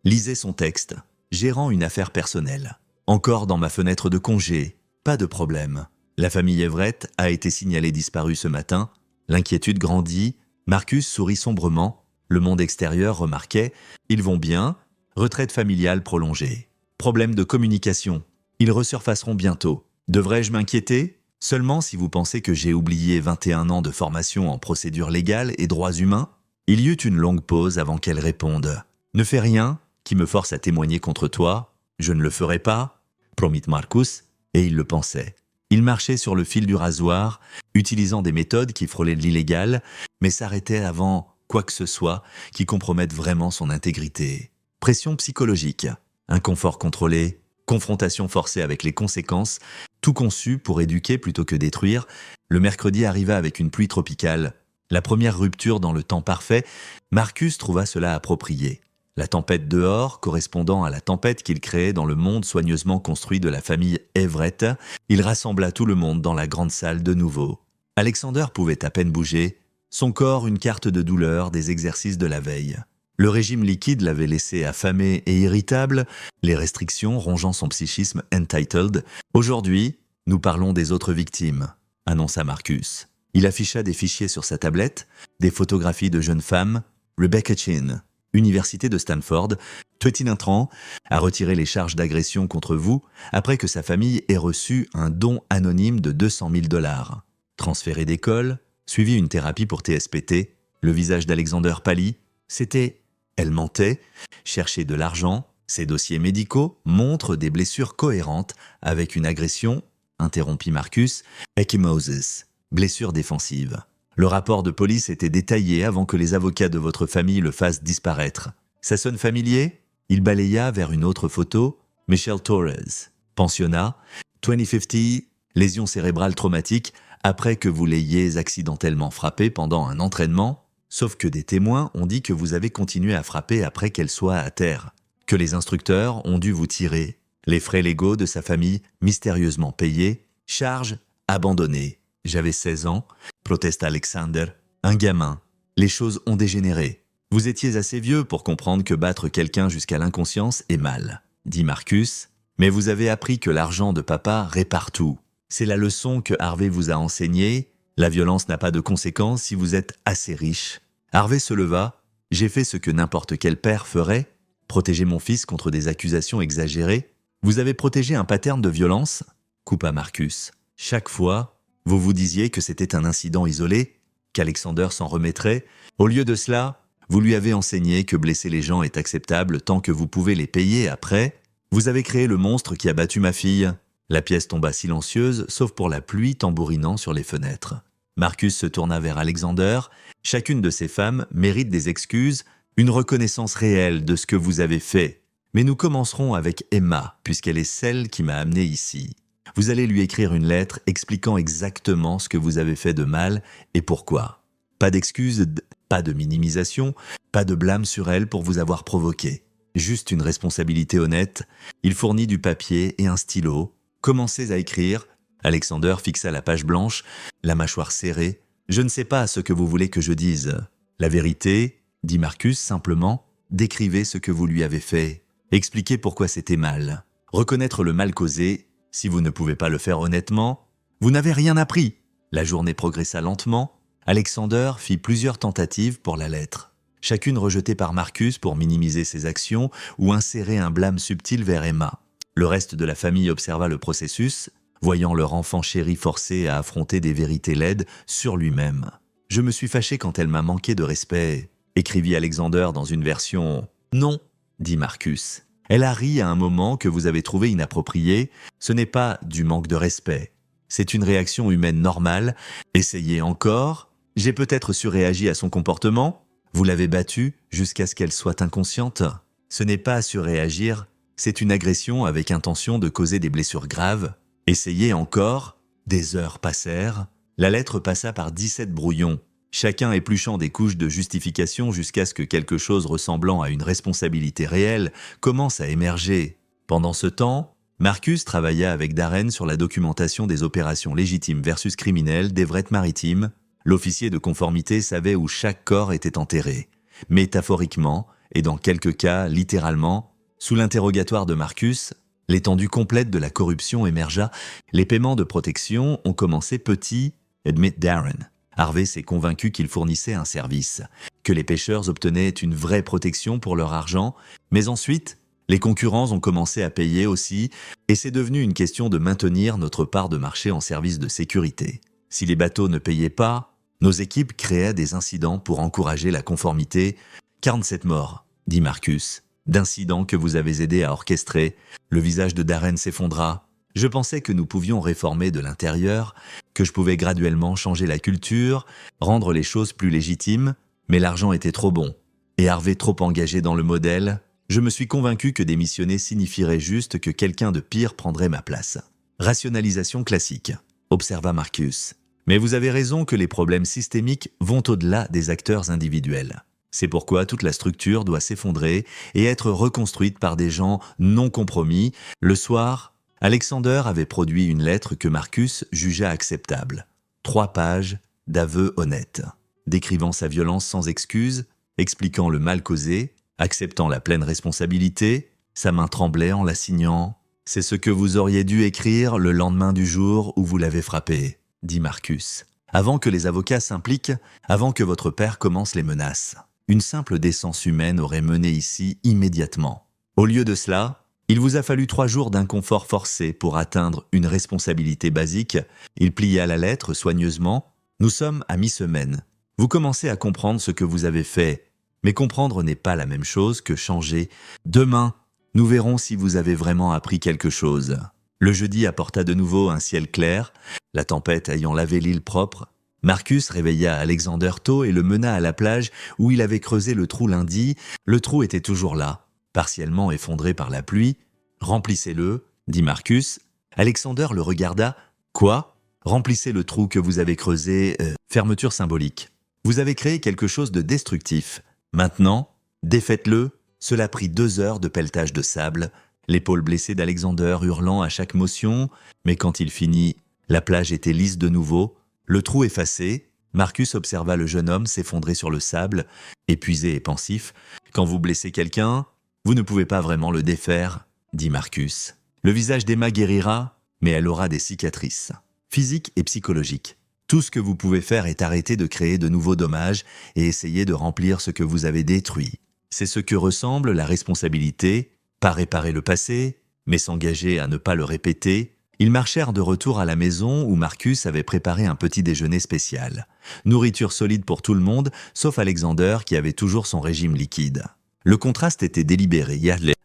lisait son texte, gérant une affaire personnelle. Encore dans ma fenêtre de congé, pas de problème. La famille Everett a été signalée disparue ce matin. L'inquiétude grandit. Marcus sourit sombrement. Le monde extérieur remarquait « Ils vont bien. Retraite familiale prolongée. Problème de communication. Ils resurfaceront bientôt. Devrais-je m'inquiéter ? Seulement si vous pensez que j'ai oublié 21 ans de formation en procédure légale et droits humains ?» Il y eut une longue pause avant qu'elle réponde. « Ne fais rien qui me force à témoigner contre toi. Je ne le ferai pas. » promit Marcus, et il le pensait. Il marchait sur le fil du rasoir, utilisant des méthodes qui frôlaient l'illégal, mais s'arrêtait avant quoi que ce soit qui compromette vraiment son intégrité. Pression psychologique, inconfort contrôlé, confrontation forcée avec les conséquences, tout conçu pour éduquer plutôt que détruire. Le mercredi arriva avec une pluie tropicale. La première rupture dans le temps parfait, Marcus trouva cela approprié. La tempête dehors, correspondant à la tempête qu'il créait dans le monde soigneusement construit de la famille Everett, il rassembla tout le monde dans la grande salle de nouveau. Alexander pouvait à peine bouger, son corps une carte de douleur des exercices de la veille. Le régime liquide l'avait laissé affamé et irritable, les restrictions rongeant son psychisme entitled. « Aujourd'hui, nous parlons des autres victimes », annonça Marcus. Il afficha des fichiers sur sa tablette, des photographies de jeunes femmes. Rebecca Chin, Université de Stanford, 21 ans, a retiré les charges d'agression contre vous après que sa famille ait reçu un don anonyme de 200 000 $. Transféré d'école, suivi une thérapie pour TSPT, le visage d'Alexander pâlit. C'était, elle mentait, chercher de l'argent. Ses dossiers médicaux montrent des blessures cohérentes avec une agression, interrompit Marcus, ecchymosis, blessure défensive. Le rapport de police était détaillé avant que les avocats de votre famille le fassent disparaître. Ça sonne familier ? Il balaya vers une autre photo. Michelle Torres, pensionnat, 2050, lésion cérébrale traumatique après que vous l'ayez accidentellement frappée pendant un entraînement, sauf que des témoins ont dit que vous avez continué à frapper après qu'elle soit à terre, que les instructeurs ont dû vous tirer, les frais légaux de sa famille mystérieusement payés, charges abandonnées. J'avais 16 ans, protesta Alexander, un gamin. Les choses ont dégénéré. Vous étiez assez vieux pour comprendre que battre quelqu'un jusqu'à l'inconscience est mal, dit Marcus, mais vous avez appris que l'argent de papa répare tout. C'est la leçon que Harvey vous a enseignée. La violence n'a pas de conséquences si vous êtes assez riche. Harvey se leva. J'ai fait ce que n'importe quel père ferait. Protéger mon fils contre des accusations exagérées. Vous avez protégé un pattern de violence, coupa Marcus. Chaque fois, vous vous disiez que c'était un incident isolé, qu'Alexander s'en remettrait. Au lieu de cela, vous lui avez enseigné que blesser les gens est acceptable tant que vous pouvez les payer après. Vous avez créé le monstre qui a battu ma fille. La pièce tomba silencieuse, sauf pour la pluie tambourinant sur les fenêtres. Marcus se tourna vers Alexander. Chacune de ces femmes mérite des excuses, une reconnaissance réelle de ce que vous avez fait. Mais nous commencerons avec Emma, puisqu'elle est celle qui m'a amené ici. Vous allez lui écrire une lettre expliquant exactement ce que vous avez fait de mal et pourquoi. Pas d'excuses, pas de minimisation, pas de blâme sur elle pour vous avoir provoqué. Juste une responsabilité honnête. Il fournit du papier et un stylo. Commencez à écrire. Alexander fixa la page blanche, la mâchoire serrée. Je ne sais pas ce que vous voulez que je dise. La vérité, dit Marcus simplement, décrivez ce que vous lui avez fait. Expliquez pourquoi c'était mal. Reconnaître le mal causé, si vous ne pouvez pas le faire honnêtement, vous n'avez rien appris. La journée progressa lentement. Alexander fit plusieurs tentatives pour la lettre. Chacune rejetée par Marcus pour minimiser ses actions ou insérer un blâme subtil vers Emma. Le reste de la famille observa le processus, voyant leur enfant chéri forcé à affronter des vérités laides sur lui-même. « Je me suis fâché quand elle m'a manqué de respect », écrivit Alexander dans une version « Non », dit Marcus. « Elle a ri à un moment que vous avez trouvé inapproprié. Ce n'est pas du manque de respect. C'est une réaction humaine normale. Essayez encore. J'ai peut-être surréagi à son comportement. Vous l'avez battue jusqu'à ce qu'elle soit inconsciente. Ce n'est pas surréagir, c'est une agression avec intention de causer des blessures graves. Essayez encore. » Des heures passèrent. La lettre passa par 17 brouillons, chacun épluchant des couches de justification jusqu'à ce que quelque chose ressemblant à une responsabilité réelle commence à émerger. Pendant ce temps, Marcus travailla avec Darren sur la documentation des opérations légitimes versus criminelles d'Everett Maritime. L'officier de conformité savait où chaque corps était enterré. Métaphoriquement, et dans quelques cas littéralement, sous l'interrogatoire de Marcus, l'étendue complète de la corruption émergea. Les paiements de protection ont commencé petits, admit Darren. Harvey s'est convaincu qu'il fournissait un service, que les pêcheurs obtenaient une vraie protection pour leur argent, mais ensuite, les concurrents ont commencé à payer aussi, et c'est devenu une question de maintenir notre part de marché en service de sécurité. Si les bateaux ne payaient pas, nos équipes créaient des incidents pour encourager la conformité. 47 morts, dit Marcus, d'incidents que vous avez aidé à orchestrer. Le visage de Darren s'effondra. Je pensais que nous pouvions réformer de l'intérieur, que je pouvais graduellement changer la culture, rendre les choses plus légitimes, mais l'argent était trop bon. Et Harvey trop engagé dans le modèle, je me suis convaincu que démissionner signifierait juste que quelqu'un de pire prendrait ma place. Rationalisation classique, observa Marcus. Mais vous avez raison que les problèmes systémiques vont au-delà des acteurs individuels. C'est pourquoi toute la structure doit s'effondrer et être reconstruite par des gens non compromis. Le soir, Alexander avait produit une lettre que Marcus jugea acceptable. 3 pages d'aveux honnêtes, décrivant sa violence sans excuse, expliquant le mal causé, acceptant la pleine responsabilité. Sa main tremblait en la signant. « C'est ce que vous auriez dû écrire le lendemain du jour où vous l'avez frappé », dit Marcus. « Avant que les avocats s'impliquent, avant que votre père commence les menaces. Une simple décence humaine aurait mené ici immédiatement. Au lieu de cela, il vous a fallu 3 jours d'inconfort forcé pour atteindre une responsabilité basique. » Il plia la lettre soigneusement. « Nous sommes à mi-semaine. Vous commencez à comprendre ce que vous avez fait. Mais comprendre n'est pas la même chose que changer. Demain, nous verrons si vous avez vraiment appris quelque chose. » Le jeudi apporta de nouveau un ciel clair, la tempête ayant lavé l'île propre. Marcus réveilla Alexander tôt et le mena à la plage où il avait creusé le trou lundi. Le trou était toujours là, partiellement effondré par la pluie. « Remplissez-le, » dit Marcus. Alexander le regarda. « Quoi ? Remplissez le trou que vous avez creusé. Fermeture symbolique. Vous avez créé quelque chose de destructif. Maintenant, défaites-le. » Cela prit 2 heures de pelletage de sable, l'épaule blessée d'Alexander hurlant à chaque motion, mais quand il finit, la plage était lisse de nouveau. Le trou effacé, Marcus observa le jeune homme s'effondrer sur le sable, épuisé et pensif. « Quand vous blessez quelqu'un, vous ne pouvez pas vraiment le défaire, » dit Marcus. « Le visage d'Emma guérira, mais elle aura des cicatrices, physiques et psychologiques. Tout ce que vous pouvez faire est arrêter de créer de nouveaux dommages et essayer de remplir ce que vous avez détruit. C'est ce que ressemble la responsabilité, pas réparer le passé, mais s'engager à ne pas le répéter. Ils marchèrent de retour à la maison où Marcus avait préparé un petit déjeuner spécial. Nourriture solide pour tout le monde, sauf Alexander qui avait toujours son régime liquide. Le contraste était délibéré.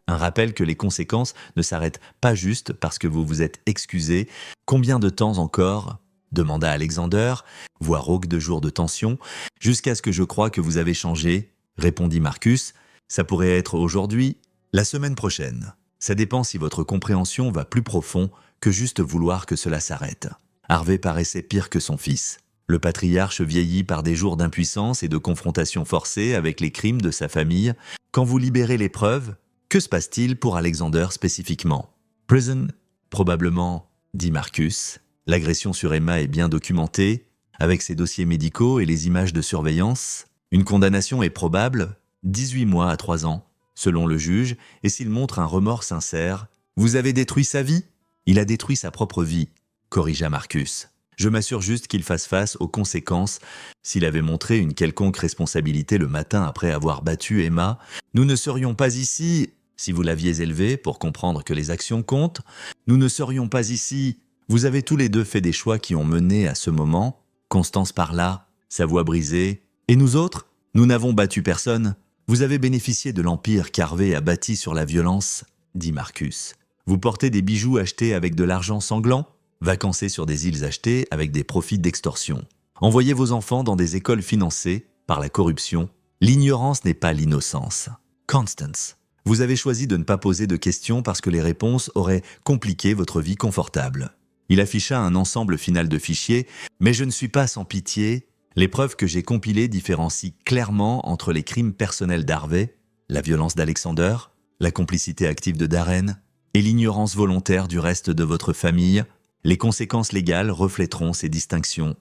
Un rappel que les conséquences ne s'arrêtent pas juste parce que vous vous êtes excusé. Combien de temps encore ? Demanda Alexander, voix rauque de jours de tension. Jusqu'à ce que je croie que vous avez changé, répondit Marcus. Ça pourrait être aujourd'hui, la semaine prochaine. Ça dépend si votre compréhension va plus profond que juste vouloir que cela s'arrête. Harvey paraissait pire que son fils. Le patriarche vieillit par des jours d'impuissance et de confrontation forcée avec les crimes de sa famille. Quand vous libérez les preuves, que se passe-t-il pour Alexander spécifiquement ? Prison, probablement, dit Marcus. L'agression sur Emma est bien documentée, avec ses dossiers médicaux et les images de surveillance. Une condamnation est probable, 18 mois à 3 ans, selon le juge, et s'il montre un remords sincère. Vous avez détruit sa vie ? Il a détruit sa propre vie, corrigea Marcus. Je m'assure juste qu'il fasse face aux conséquences. S'il avait montré une quelconque responsabilité le matin après avoir battu Emma, nous ne serions pas ici, si vous l'aviez élevé pour comprendre que les actions comptent. Nous ne serions pas ici. Vous avez tous les deux fait des choix qui ont mené à ce moment. Constance par là, sa voix brisée. Et nous autres, nous n'avons battu personne. Vous avez bénéficié de l'empire qu'Harvey a bâti sur la violence, dit Marcus. Vous portez des bijoux achetés avec de l'argent sanglant, vacancez sur des îles achetées avec des profits d'extorsion. Envoyez vos enfants dans des écoles financées par la corruption. L'ignorance n'est pas l'innocence. Constance, vous avez choisi de ne pas poser de questions parce que les réponses auraient compliqué votre vie confortable. Il afficha un ensemble final de fichiers, mais je ne suis pas sans pitié. Les preuves que j'ai compilées différencient clairement entre les crimes personnels d'Harvey, la violence d'Alexander, la complicité active de Darren et l'ignorance volontaire du reste de votre famille. Les conséquences légales reflèteront ces distinctions.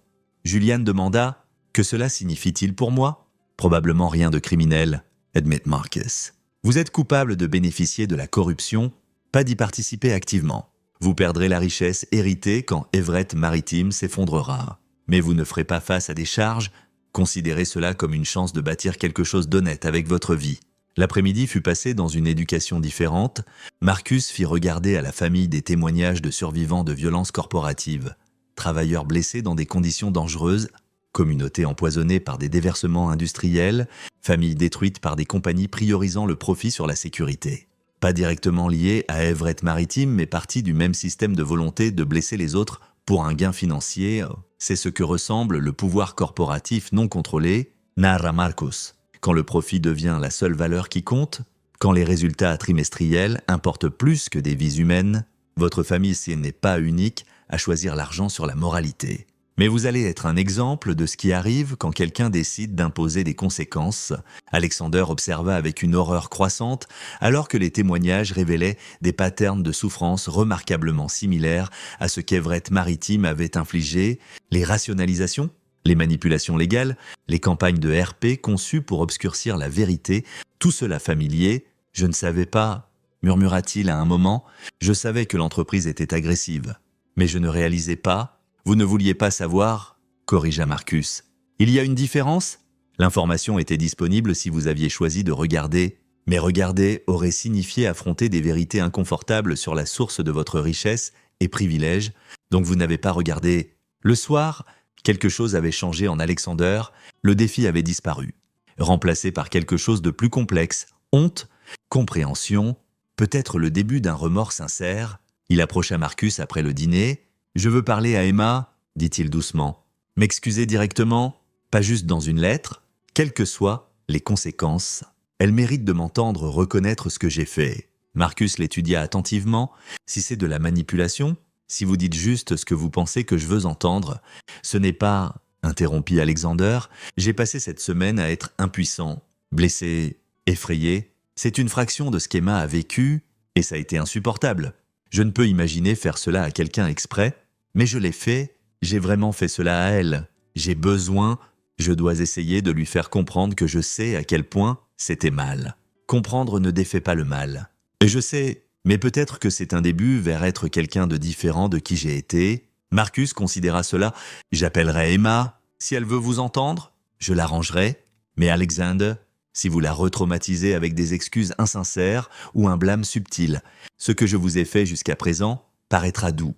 Juliane demanda « Que cela signifie-t-il pour moi ?» Probablement rien de criminel, admit Marcus. Vous êtes coupable de bénéficier de la corruption, pas d'y participer activement. Vous perdrez la richesse héritée quand Everett Maritime s'effondrera. Mais vous ne ferez pas face à des charges. Considérez cela comme une chance de bâtir quelque chose d'honnête avec votre vie. L'après-midi fut passé dans une éducation différente. Marcus fit regarder à la famille des témoignages de survivants de violences corporatives, travailleurs blessés dans des conditions dangereuses, communautés empoisonnées par des déversements industriels, familles détruites par des compagnies priorisant le profit sur la sécurité. Pas directement liées à Everett Maritime, mais partie du même système de volonté de blesser les autres pour un gain financier. C'est ce que ressemble le pouvoir corporatif non contrôlé, narra Marcus. Quand le profit devient la seule valeur qui compte, quand les résultats trimestriels importent plus que des vies humaines, votre famille n'est pas unique à choisir l'argent sur la moralité. Mais vous allez être un exemple de ce qui arrive quand quelqu'un décide d'imposer des conséquences. Alexander observa avec une horreur croissante, alors que les témoignages révélaient des patterns de souffrance remarquablement similaires à ce qu'Everett Maritime avait infligé, les rationalisations, les manipulations légales, les campagnes de RP conçues pour obscurcir la vérité, tout cela familier. « Je ne savais pas », murmura-t-il à un moment, « je savais que l'entreprise était agressive, mais je ne réalisais pas. » Vous ne vouliez pas savoir, corrigea Marcus. Il y a une différence ? L'information était disponible si vous aviez choisi de regarder, mais regarder aurait signifié affronter des vérités inconfortables sur la source de votre richesse et privilèges, donc vous n'avez pas regardé. Le soir, quelque chose avait changé en Alexander, le défi avait disparu, remplacé par quelque chose de plus complexe, honte, compréhension, peut-être le début d'un remords sincère. Il approcha Marcus après le dîner. « Je veux parler à Emma », dit-il doucement. « M'excuser directement, pas juste dans une lettre, quelles que soient les conséquences. Elle mérite de m'entendre reconnaître ce que j'ai fait. » Marcus l'étudia attentivement. « Si c'est de la manipulation, si vous dites juste ce que vous pensez que je veux entendre, ce n'est pas... » interrompit Alexander. « J'ai passé cette semaine à être impuissant, blessé, effrayé. C'est une fraction de ce qu'Emma a vécu, et ça a été insupportable. Je ne peux imaginer faire cela à quelqu'un exprès. Mais je l'ai fait, j'ai vraiment fait cela à elle. J'ai besoin, je dois essayer de lui faire comprendre que je sais à quel point c'était mal. Comprendre ne défait pas le mal. Et je sais, Mais peut-être que c'est un début vers être quelqu'un de différent de qui j'ai été. Marcus considéra cela. J'appellerai Emma. Si elle veut vous entendre, je l'arrangerai. Mais Alexander, si vous la retraumatisez avec des excuses insincères ou un blâme subtil, ce que je vous ai fait jusqu'à présent paraîtra doux.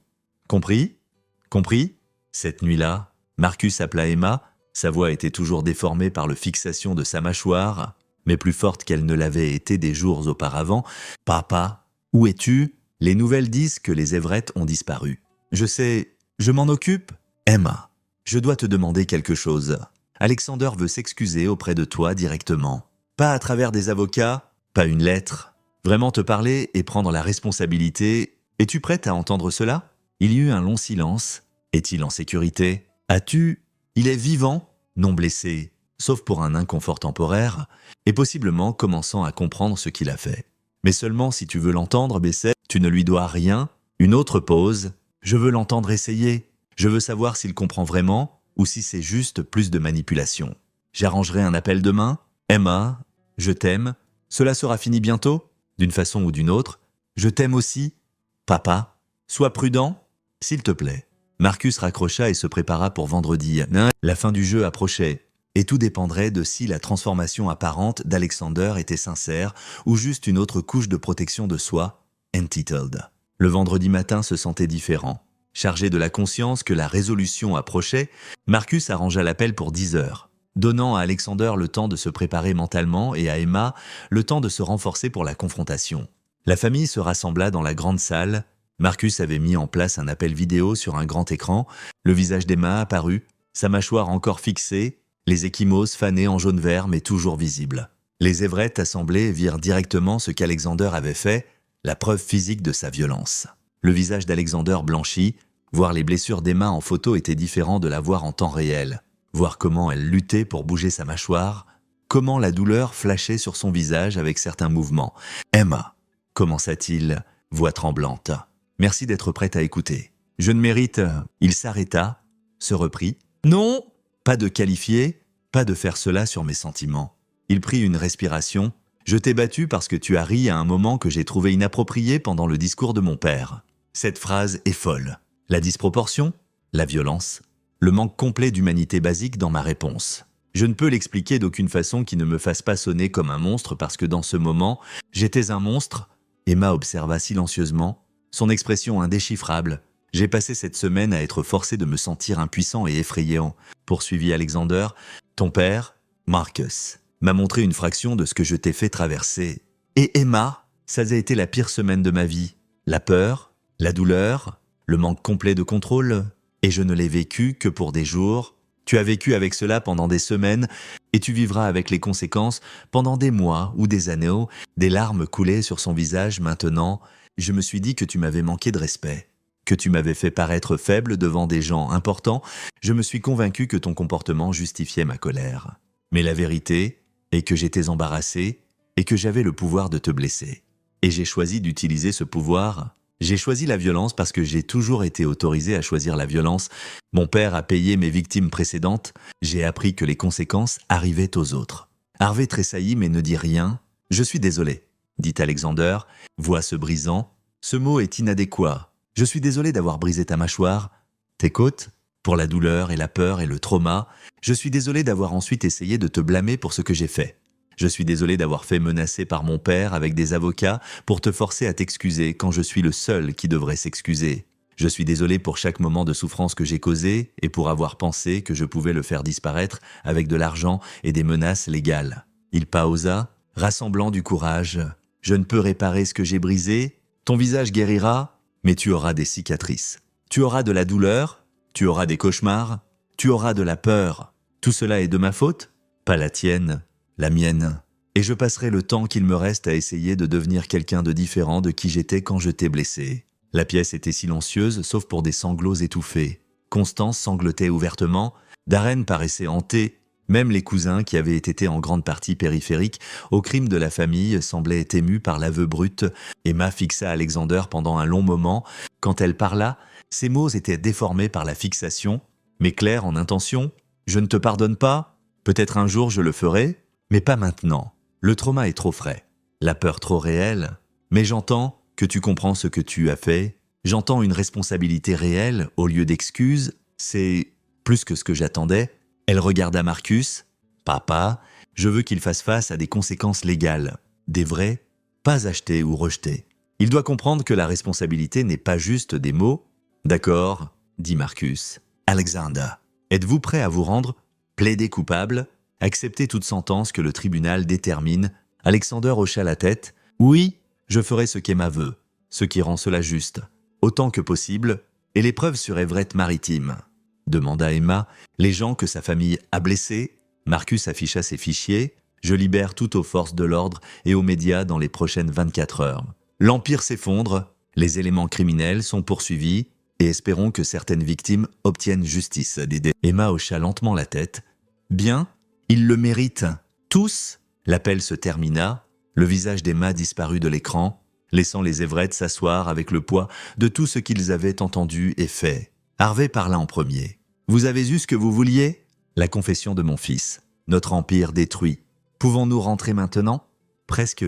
Compris? Compris? Cette nuit-là, Marcus appela Emma. Sa voix était toujours déformée par la fixation de sa mâchoire, mais plus forte qu'elle ne l'avait été des jours auparavant. « Papa, où es-tu? Les nouvelles disent que les Everett ont disparu. Je sais, je m'en occupe. Emma, je dois te demander quelque chose. Alexander veut s'excuser auprès de toi directement. Pas à travers des avocats, pas une lettre. Vraiment te parler et prendre la responsabilité. Es-tu prête à entendre cela? » Il y eut un long silence. Est-il en sécurité? As-tu... Il est vivant, non blessé, sauf pour un inconfort temporaire, et possiblement commençant à comprendre ce qu'il a fait. Mais seulement si tu veux l'entendre, Besset, tu ne lui dois rien. Une autre pause. Je veux l'entendre essayer. Je veux savoir s'il comprend vraiment ou si c'est juste plus de manipulation. J'arrangerai un appel demain. Emma, je t'aime. Cela sera fini bientôt, d'une façon ou d'une autre. Je t'aime aussi. Papa, sois prudent, s'il te plaît. Marcus raccrocha et se prépara pour vendredi. La fin du jeu approchait, et tout dépendrait de si la transformation apparente d'Alexander était sincère ou juste une autre couche de protection de soi, entitled. Le vendredi matin se sentait différent. Chargé de la conscience que la résolution approchait, Marcus arrangea l'appel pour 10 heures, donnant à Alexander le temps de se préparer mentalement et à Emma le temps de se renforcer pour la confrontation. La famille se rassembla dans la grande salle. Marcus avait mis en place un appel vidéo sur un grand écran. Le visage d'Emma apparut, sa mâchoire encore fixée, les ecchymoses fanées en jaune-vert mais toujours visibles. Les Everett assemblés virent directement ce qu'Alexander avait fait, la preuve physique de sa violence. Le visage d'Alexander blanchit, voir les blessures d'Emma en photo était différent de la voir en temps réel. Voir comment elle luttait pour bouger sa mâchoire, comment la douleur flashait sur son visage avec certains mouvements. « Emma !» commença-t-il, voix tremblante. « Merci d'être prête à écouter. Je ne mérite... » Il s'arrêta, se reprit. « Non, pas de qualifier, pas de faire cela sur mes sentiments. » Il prit une respiration. « Je t'ai battu parce que tu as ri à un moment que j'ai trouvé inapproprié pendant le discours de mon père. Cette phrase est folle. La disproportion, la violence, le manque complet d'humanité basique dans ma réponse. Je ne peux l'expliquer d'aucune façon qui ne me fasse pas sonner comme un monstre parce que dans ce moment, j'étais un monstre. » Emma observa silencieusement, son expression indéchiffrable. « J'ai passé cette semaine à être forcé de me sentir impuissant et effrayant. » Poursuivit Alexander. « Ton père, Marcus, m'a montré une fraction de ce que je t'ai fait traverser. Et Emma, ça a été la pire semaine de ma vie. La peur, la douleur, le manque complet de contrôle. Et je ne l'ai vécu que pour des jours. Tu as vécu avec cela pendant des semaines et tu vivras avec les conséquences pendant des mois ou des années. » Des larmes coulaient sur son visage maintenant. Je me suis dit que tu m'avais manqué de respect, que tu m'avais fait paraître faible devant des gens importants. Je me suis convaincu que ton comportement justifiait ma colère. Mais la vérité est que j'étais embarrassé et que j'avais le pouvoir de te blesser. Et j'ai choisi d'utiliser ce pouvoir. J'ai choisi la violence parce que j'ai toujours été autorisé à choisir la violence. Mon père a payé mes victimes précédentes. J'ai appris que les conséquences arrivaient aux autres. Harvey tressaillit mais ne dit rien. « Je suis désolé, » dit Alexander, voix se brisant. « Ce mot est inadéquat. Je suis désolé d'avoir brisé ta mâchoire. Tes côtes, pour la douleur et la peur et le trauma. Je suis désolé d'avoir ensuite essayé de te blâmer pour ce que j'ai fait. Je suis désolé d'avoir fait menacer par mon père avec des avocats pour te forcer à t'excuser quand je suis le seul qui devrait s'excuser. Je suis désolé pour chaque moment de souffrance que j'ai causé et pour avoir pensé que je pouvais le faire disparaître avec de l'argent et des menaces légales. » Il pausa, rassemblant du courage. « Je ne peux réparer ce que j'ai brisé. Ton visage guérira, mais tu auras des cicatrices. Tu auras de la douleur, tu auras des cauchemars, tu auras de la peur. Tout cela est de ma faute? Pas la tienne. La mienne. Et je passerai le temps qu'il me reste à essayer de devenir quelqu'un de différent de qui j'étais quand je t'ai blessé. » La pièce était silencieuse, sauf pour des sanglots étouffés. Constance sanglotait ouvertement. Darren paraissait hanté. Même les cousins, qui avaient été en grande partie périphériques au crime de la famille, semblaient émus par l'aveu brut. Emma fixa Alexander pendant un long moment. Quand elle parla, ses mots étaient déformés par la fixation, mais clairs en intention. « Je ne te pardonne pas. Peut-être un jour je le ferai. Mais pas maintenant. Le trauma est trop frais. La peur trop réelle. Mais j'entends que tu comprends ce que tu as fait. J'entends une responsabilité réelle au lieu d'excuses. C'est plus que ce que j'attendais. » Elle regarda Marcus. « Papa, je veux qu'il fasse face à des conséquences légales. Des vraies, pas achetées ou rejetées. Il doit comprendre que la responsabilité n'est pas juste des mots. »« D'accord, » dit Marcus. « Alexander, êtes-vous prêt à vous rendre? Plaider coupable? Accepter toute sentence que le tribunal détermine ?» Alexander hocha la tête. « Oui, je ferai ce qu'Emma veut, ce qui rend cela juste, autant que possible, et les preuves sur Everett Maritime. » demanda Emma. « Les gens que sa famille a blessés ?» Marcus afficha ses fichiers. « Je libère tout aux forces de l'ordre et aux médias dans les prochaines 24 heures. L'Empire s'effondre, les éléments criminels sont poursuivis, et espérons que certaines victimes obtiennent justice. » Emma hocha lentement la tête. « Bien, ils le méritent. Tous ?» L'appel se termina. Le visage d'Emma disparut de l'écran, laissant les Everett s'asseoir avec le poids de tout ce qu'ils avaient entendu et fait. Harvey parla en premier. « Vous avez eu ce que vous vouliez ? La confession de mon fils. Notre empire détruit. Pouvons-nous rentrer maintenant ? » « Presque, »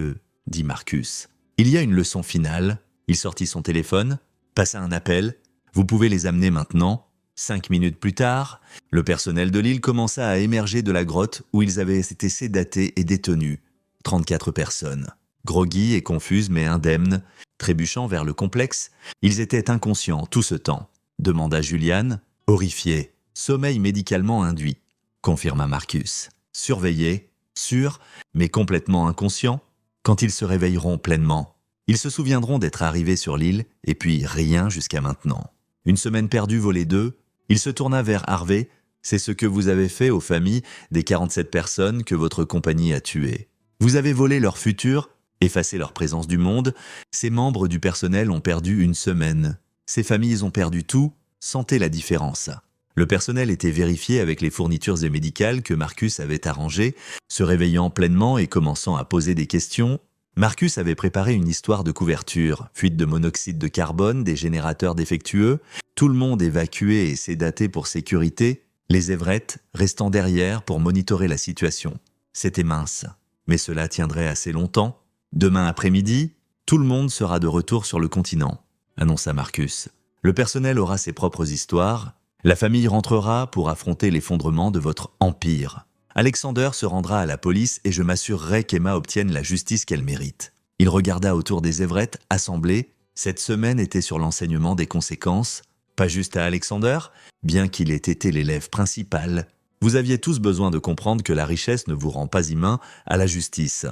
dit Marcus. « Il y a une leçon finale. » Il sortit son téléphone, passa un appel. « Vous pouvez les amener maintenant. » 5 minutes plus tard, le personnel de l'île commença à émerger de la grotte où ils avaient été sédatés et détenus. 34 personnes. Groggy et confuses mais indemnes, trébuchant vers le complexe, ils étaient inconscients tout ce temps, demanda Julian, horrifié. Sommeil médicalement induit, confirma Marcus. Surveillés, sûrs, mais complètement inconscients. Quand ils se réveilleront pleinement, ils se souviendront d'être arrivés sur l'île et puis rien jusqu'à maintenant. Une semaine perdue volée d'eux, il se tourna vers Harvey. C'est ce que vous avez fait aux familles des 47 personnes que votre compagnie a tuées. Vous avez volé leur futur, effacé leur présence du monde. Ces membres du personnel ont perdu une semaine. Ces familles ont perdu tout. Sentez la différence. Le personnel était vérifié avec les fournitures médicales que Marcus avait arrangées. Se réveillant pleinement et commençant à poser des questions, Marcus avait préparé une histoire de couverture, fuite de monoxyde de carbone, des générateurs défectueux, tout le monde évacué et sédaté pour sécurité, les Everett restant derrière pour monitorer la situation. C'était mince, mais cela tiendrait assez longtemps. Demain après-midi, tout le monde sera de retour sur le continent, annonça Marcus. Le personnel aura ses propres histoires, la famille rentrera pour affronter l'effondrement de votre empire. Alexander se rendra à la police et je m'assurerai qu'Emma obtienne la justice qu'elle mérite. Il regarda autour des Everett assemblés. Cette semaine était sur l'enseignement des conséquences. Pas juste à Alexander, bien qu'il ait été l'élève principal. Vous aviez tous besoin de comprendre que la richesse ne vous rend pas immun à la justice,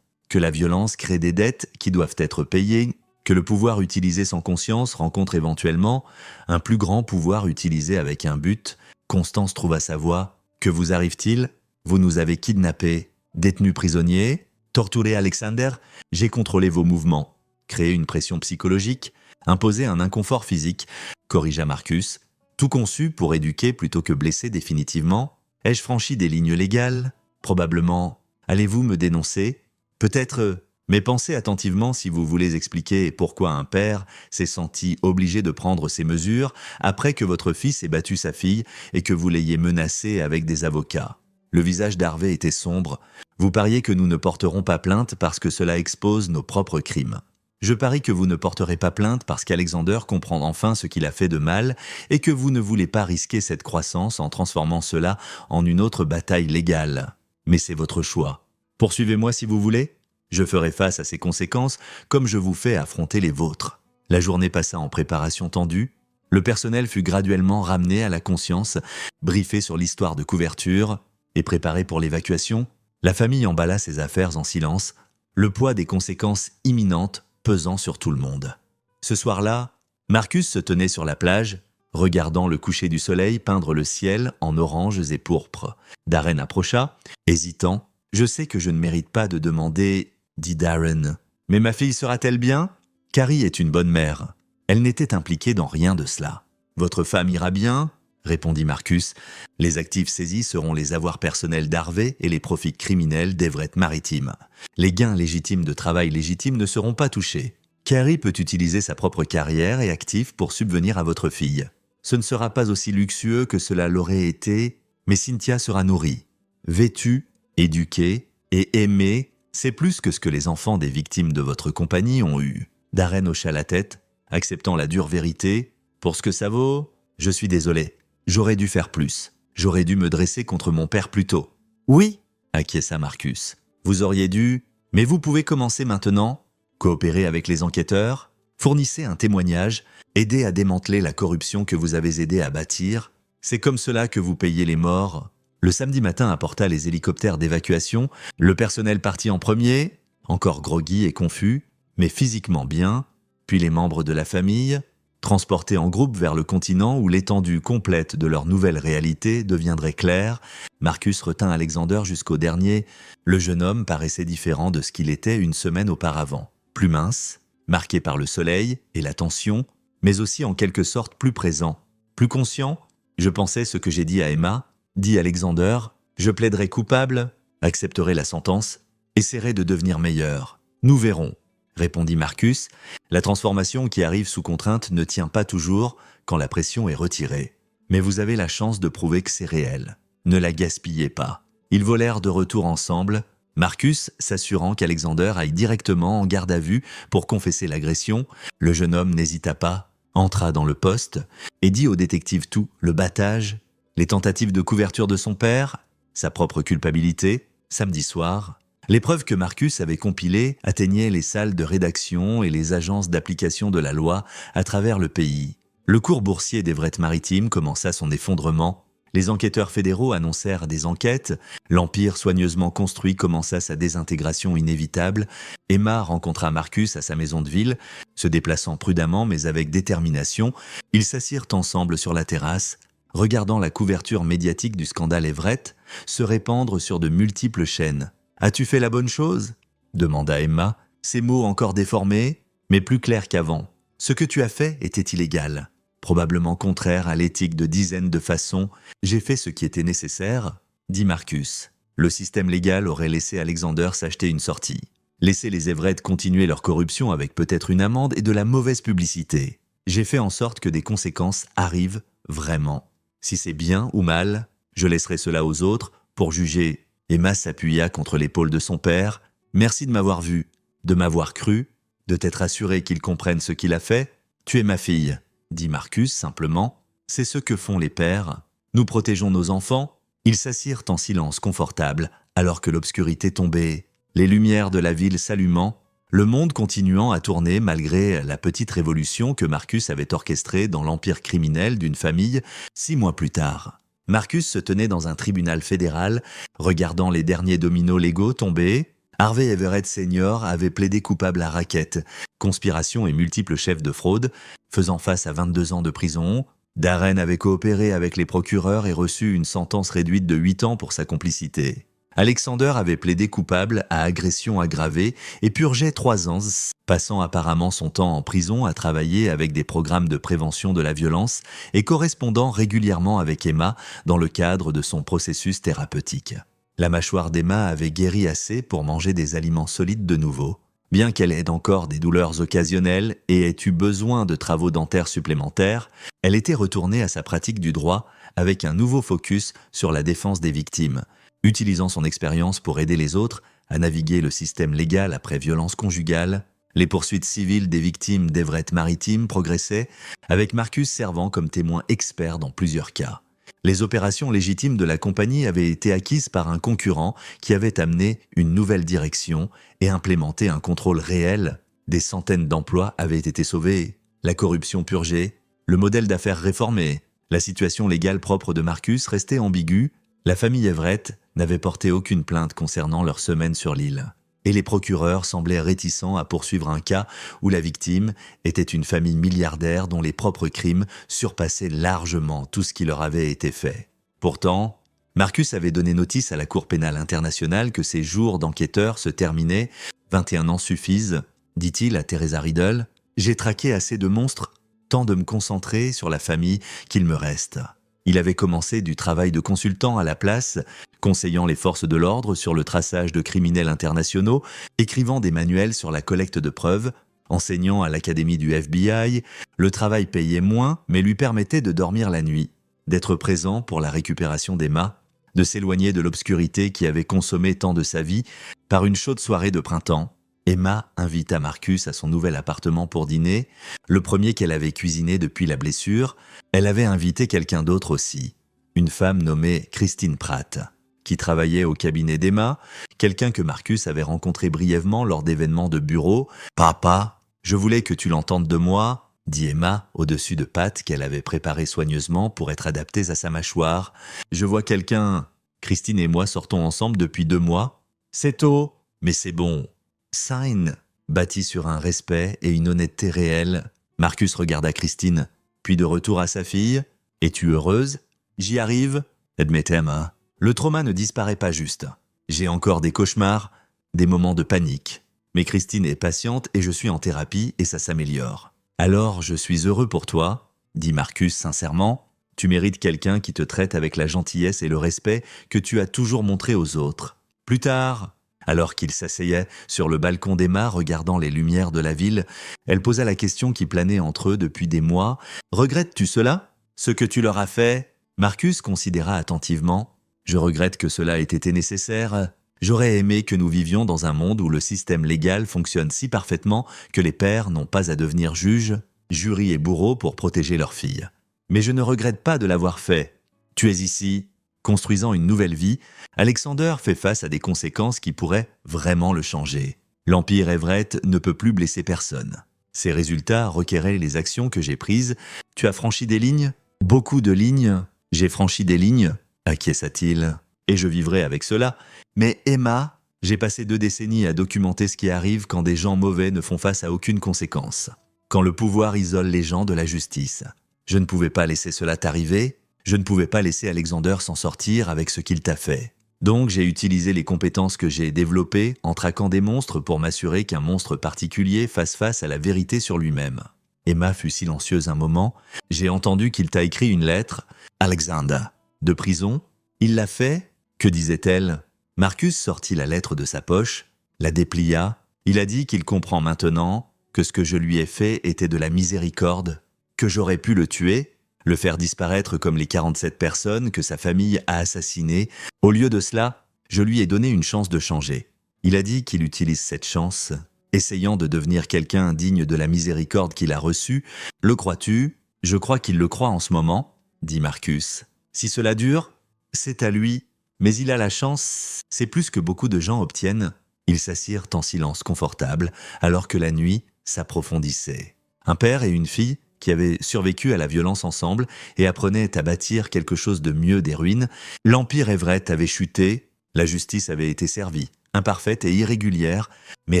que la violence crée des dettes qui doivent être payées, que le pouvoir utilisé sans conscience rencontre éventuellement un plus grand pouvoir utilisé avec un but. Constance trouva sa voix. Que vous arrive-t-il ? Vous nous avez kidnappés, détenus prisonniers, torturé Alexander, j'ai contrôlé vos mouvements, créé une pression psychologique, imposé un inconfort physique, corrigea Marcus, tout conçu pour éduquer plutôt que blesser définitivement. Ai-je franchi des lignes légales ? Probablement. Allez-vous me dénoncer ? Peut-être, mais pensez attentivement si vous voulez expliquer pourquoi un père s'est senti obligé de prendre ces mesures après que votre fils ait battu sa fille et que vous l'ayez menacé avec des avocats. Le visage d'Harvey était sombre. Vous pariez que nous ne porterons pas plainte parce que cela expose nos propres crimes. Je parie que vous ne porterez pas plainte parce qu'Alexander comprend enfin ce qu'il a fait de mal et que vous ne voulez pas risquer cette croissance en transformant cela en une autre bataille légale. Mais c'est votre choix. Poursuivez-moi si vous voulez. Je ferai face à ces conséquences comme je vous fais affronter les vôtres. La journée passa en préparation tendue. Le personnel fut graduellement ramené à la conscience, briefé sur l'histoire de couverture, et préparé pour l'évacuation, la famille emballa ses affaires en silence, le poids des conséquences imminentes pesant sur tout le monde. Ce soir-là, Marcus se tenait sur la plage, regardant le coucher du soleil peindre le ciel en oranges et pourpres. Darren approcha, hésitant. « Je sais que je ne mérite pas de demander, » dit Darren. « Mais ma fille sera-t-elle bien ? Carrie est une bonne mère. Elle n'était impliquée dans rien de cela. Votre femme ira bien ? » répondit Marcus. Les actifs saisis seront les avoirs personnels d'Harvey et les profits criminels d'Everett Maritime. Les gains légitimes de travail légitime ne seront pas touchés. Carrie peut utiliser sa propre carrière et actifs pour subvenir à votre fille. Ce ne sera pas aussi luxueux que cela l'aurait été, mais Cynthia sera nourrie, vêtue, éduquée et aimée. C'est plus que ce que les enfants des victimes de votre compagnie ont eu. Darren hocha la tête, acceptant la dure vérité. Pour ce que ça vaut, je suis désolé. J'aurais dû faire plus. J'aurais dû me dresser contre mon père plus tôt. Oui, acquiesça Marcus. Vous auriez dû, mais vous pouvez commencer maintenant. Coopérer avec les enquêteurs, fournissez un témoignage, aidez à démanteler la corruption que vous avez aidé à bâtir. C'est comme cela que vous payez les morts. Le samedi matin apporta les hélicoptères d'évacuation. Le personnel partit en premier, encore groggy et confus, mais physiquement bien, puis les membres de la famille, transportés en groupe vers le continent où l'étendue complète de leur nouvelle réalité deviendrait claire. Marcus retint Alexander jusqu'au dernier. Le jeune homme paraissait différent de ce qu'il était une semaine auparavant. Plus mince, marqué par le soleil et la tension, mais aussi en quelque sorte plus présent, plus conscient. Je pensais ce que j'ai dit à Emma, dit Alexander, je plaiderai coupable, accepterai la sentence, essaierai de devenir meilleur. Nous verrons, répondit Marcus. La transformation qui arrive sous contrainte ne tient pas toujours quand la pression est retirée. Mais vous avez la chance de prouver que c'est réel. Ne la gaspillez pas. Ils volèrent de retour ensemble, Marcus s'assurant qu'Alexander aille directement en garde à vue pour confesser l'agression. Le jeune homme n'hésita pas, entra dans le poste et dit au détective tout, le battage, les tentatives de couverture de son père, sa propre culpabilité, samedi soir. Les preuves que Marcus avait compilées atteignaient les salles de rédaction et les agences d'application de la loi à travers le pays. Le cours boursier d'Everett-Maritime commença son effondrement. Les enquêteurs fédéraux annoncèrent des enquêtes. L'empire soigneusement construit commença sa désintégration inévitable. Emma rencontra Marcus à sa maison de ville. Se déplaçant prudemment mais avec détermination, ils s'assirent ensemble sur la terrasse, regardant la couverture médiatique du scandale Everett se répandre sur de multiples chaînes. « As-tu fait la bonne chose ?» demanda Emma, ses mots encore déformés, mais plus clairs qu'avant. « Ce que tu as fait était illégal. Probablement contraire à l'éthique de dizaines de façons. J'ai fait ce qui était nécessaire, » dit Marcus. Le système légal aurait laissé Alexander s'acheter une sortie. Laisser les Everett continuer leur corruption avec peut-être une amende et de la mauvaise publicité. J'ai fait en sorte que des conséquences arrivent vraiment. Si c'est bien ou mal, je laisserai cela aux autres pour juger. Emma s'appuya contre l'épaule de son père. « Merci de m'avoir vu, de m'avoir cru, de t'être assuré qu'il comprenne ce qu'il a fait. Tu es ma fille, » dit Marcus simplement. « C'est ce que font les pères. Nous protégeons nos enfants. » Ils s'assirent en silence confortable alors que l'obscurité tombait, les lumières de la ville s'allumant, le monde continuant à tourner malgré la petite révolution que Marcus avait orchestrée dans l'empire criminel d'une famille 6 mois plus tard. Marcus se tenait dans un tribunal fédéral, regardant les derniers dominos légaux tomber. Harvey Everett Sr. avait plaidé coupable à racket, conspiration et multiples chefs de fraude, faisant face à 22 ans de prison. Darren avait coopéré avec les procureurs et reçu une sentence réduite de 8 ans pour sa complicité. Alexander avait plaidé coupable à agression aggravée et purgeait 3 ans, passant apparemment son temps en prison à travailler avec des programmes de prévention de la violence et correspondant régulièrement avec Emma dans le cadre de son processus thérapeutique. La mâchoire d'Emma avait guéri assez pour manger des aliments solides de nouveau. Bien qu'elle ait encore des douleurs occasionnelles et ait eu besoin de travaux dentaires supplémentaires, elle était retournée à sa pratique du droit avec un nouveau focus sur la défense des victimes, utilisant son expérience pour aider les autres à naviguer le système légal après violence conjugale. Les poursuites civiles des victimes d'Everett-Maritime progressaient, avec Marcus servant comme témoin expert dans plusieurs cas. Les opérations légitimes de la compagnie avaient été acquises par un concurrent qui avait amené une nouvelle direction et implémenté un contrôle réel. Des centaines d'emplois avaient été sauvés, la corruption purgée, le modèle d'affaires réformé. La situation légale propre de Marcus restait ambiguë. La famille Everett n'avait porté aucune plainte concernant leur semaine sur l'île. Et les procureurs semblaient réticents à poursuivre un cas où la victime était une famille milliardaire dont les propres crimes surpassaient largement tout ce qui leur avait été fait. Pourtant, Marcus avait donné notice à la Cour pénale internationale que ses jours d'enquêteur se terminaient. 21 ans suffisent, dit-il à Teresa Riddle. J'ai traqué assez de monstres, temps de me concentrer sur la famille qu'il me reste. Il avait commencé du travail de consultant à la place, conseillant les forces de l'ordre sur le traçage de criminels internationaux, écrivant des manuels sur la collecte de preuves, enseignant à l'académie du FBI. Le travail payait moins, mais lui permettait de dormir la nuit, d'être présent pour la récupération d'Emma, de s'éloigner de l'obscurité qui avait consommé tant de sa vie par une chaude soirée de printemps. Emma invita Marcus à son nouvel appartement pour dîner, le premier qu'elle avait cuisiné depuis la blessure. Elle avait invité quelqu'un d'autre aussi, une femme nommée Christine Pratt, qui travaillait au cabinet d'Emma, quelqu'un que Marcus avait rencontré brièvement lors d'événements de bureau. « Papa, je voulais que tu l'entendes de moi », dit Emma au-dessus de pâtes qu'elle avait préparées soigneusement pour être adaptées à sa mâchoire. « Je vois quelqu'un. Christine et moi sortons ensemble depuis 2 mois. C'est tôt, mais c'est bon. » Sign, bâti sur un respect et une honnêteté réelle. Marcus regarda Christine, puis de retour à sa fille. « Es-tu heureuse ?»« J'y arrive ?» admettait Emma. « Le trauma ne disparaît pas juste. J'ai encore des cauchemars, des moments de panique. Mais Christine est patiente et je suis en thérapie et ça s'améliore. »« Alors je suis heureux pour toi, » dit Marcus sincèrement. « Tu mérites quelqu'un qui te traite avec la gentillesse et le respect que tu as toujours montré aux autres. » Plus tard, alors qu'il s'asseyait sur le balcon d'Emma regardant les lumières de la ville, elle posa la question qui planait entre eux depuis des mois. « Regrettes-tu cela? Ce que tu leur as fait ?» Marcus considéra attentivement. « Je regrette que cela ait été nécessaire. J'aurais aimé que nous vivions dans un monde où le système légal fonctionne si parfaitement que les pères n'ont pas à devenir juges, jurys et bourreaux pour protéger leurs filles. Mais je ne regrette pas de l'avoir fait. Tu es ici, construisant une nouvelle vie. Alexander fait face à des conséquences qui pourraient vraiment le changer. L'Empire Everett ne peut plus blesser personne. Ces résultats requéraient les actions que j'ai prises. Tu as franchi des lignes? Beaucoup de lignes. J'ai franchi des lignes, acquiesça-t-il. Et je vivrai avec cela. Mais Emma, j'ai passé 2 décennies à documenter ce qui arrive quand des gens mauvais ne font face à aucune conséquence. Quand le pouvoir isole les gens de la justice. Je ne pouvais pas laisser cela t'arriver. Je ne pouvais pas laisser Alexander s'en sortir avec ce qu'il t'a fait. Donc j'ai utilisé les compétences que j'ai développées en traquant des monstres pour m'assurer qu'un monstre particulier fasse face à la vérité sur lui-même. Emma fut silencieuse un moment. J'ai entendu qu'il t'a écrit une lettre. Alexander. De prison? Il l'a fait? Que disait-elle? Marcus sortit la lettre de sa poche, la déplia. Il a dit qu'il comprend maintenant que ce que je lui ai fait était de la miséricorde, que j'aurais pu le tuer, le faire disparaître comme les 47 personnes que sa famille a assassinées. Au lieu de cela, je lui ai donné une chance de changer. Il a dit qu'il utilise cette chance, essayant de devenir quelqu'un digne de la miséricorde qu'il a reçue. Le crois-tu? Je crois qu'il le croit en ce moment, dit Marcus. Si cela dure, c'est à lui. Mais il a la chance, c'est plus que beaucoup de gens obtiennent. Ils s'assirent en silence confortable, alors que la nuit s'approfondissait. Un père et une fille qui avaient survécu à la violence ensemble et apprenaient à bâtir quelque chose de mieux des ruines. L'Empire Everett avait chuté, la justice avait été servie, imparfaite et irrégulière, mais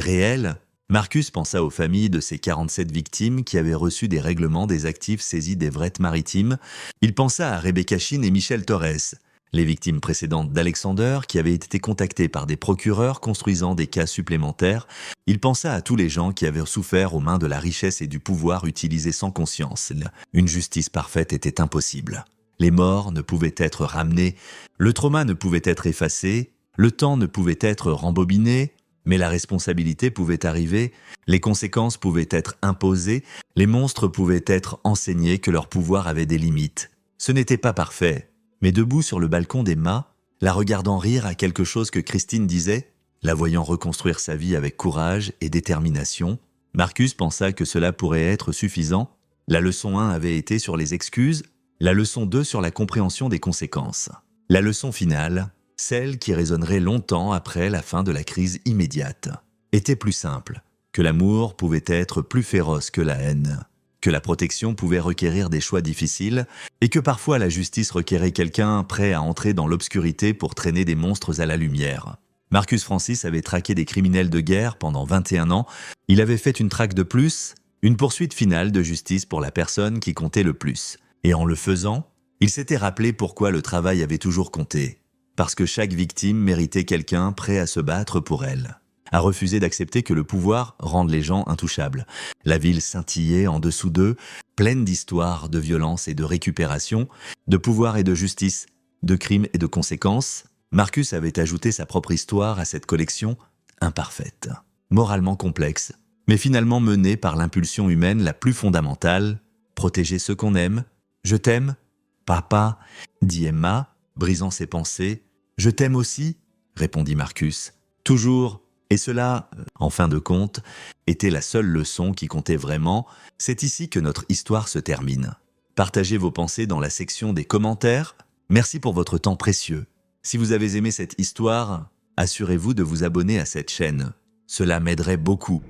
réelle. Marcus pensa aux familles de ces 47 victimes qui avaient reçu des règlements des actifs saisis d'Everett Maritime. Il pensa à Rebecca Sheen et Michel Torres, les victimes précédentes d'Alexander qui avaient été contactées par des procureurs construisant des cas supplémentaires. Il pensa à tous les gens qui avaient souffert aux mains de la richesse et du pouvoir utilisés sans conscience. Une justice parfaite était impossible. Les morts ne pouvaient être ramenés, le trauma ne pouvait être effacé, le temps ne pouvait être rembobiné, mais la responsabilité pouvait arriver, les conséquences pouvaient être imposées, les monstres pouvaient être enseignés que leur pouvoir avait des limites. Ce n'était pas parfait. Mais debout sur le balcon d'Emma, la regardant rire à quelque chose que Christine disait, la voyant reconstruire sa vie avec courage et détermination, Marcus pensa que cela pourrait être suffisant. La leçon 1 avait été sur les excuses, la leçon 2 sur la compréhension des conséquences. La leçon finale, celle qui résonnerait longtemps après la fin de la crise immédiate, était plus simple, que l'amour pouvait être plus féroce que la haine, que la protection pouvait requérir des choix difficiles et que parfois la justice requérait quelqu'un prêt à entrer dans l'obscurité pour traîner des monstres à la lumière. Marcus Francis avait traqué des criminels de guerre pendant 21 ans. Il avait fait une traque de plus, une poursuite finale de justice pour la personne qui comptait le plus. Et en le faisant, il s'était rappelé pourquoi le travail avait toujours compté. Parce que chaque victime méritait quelqu'un prêt à se battre pour elle, à refuser d'accepter que le pouvoir rende les gens intouchables. La ville scintillait en dessous d'eux, pleine d'histoires, de violence et de récupération, de pouvoir et de justice, de crimes et de conséquences. Marcus avait ajouté sa propre histoire à cette collection imparfaite, moralement complexe, mais finalement menée par l'impulsion humaine la plus fondamentale, protéger ceux qu'on aime. « Je t'aime, papa », dit Emma, brisant ses pensées. « Je t'aime aussi », répondit Marcus. « Toujours Et cela, en fin de compte, était la seule leçon qui comptait vraiment. C'est ici que notre histoire se termine. Partagez vos pensées dans la section des commentaires. Merci pour votre temps précieux. Si vous avez aimé cette histoire, assurez-vous de vous abonner à cette chaîne. Cela m'aiderait beaucoup.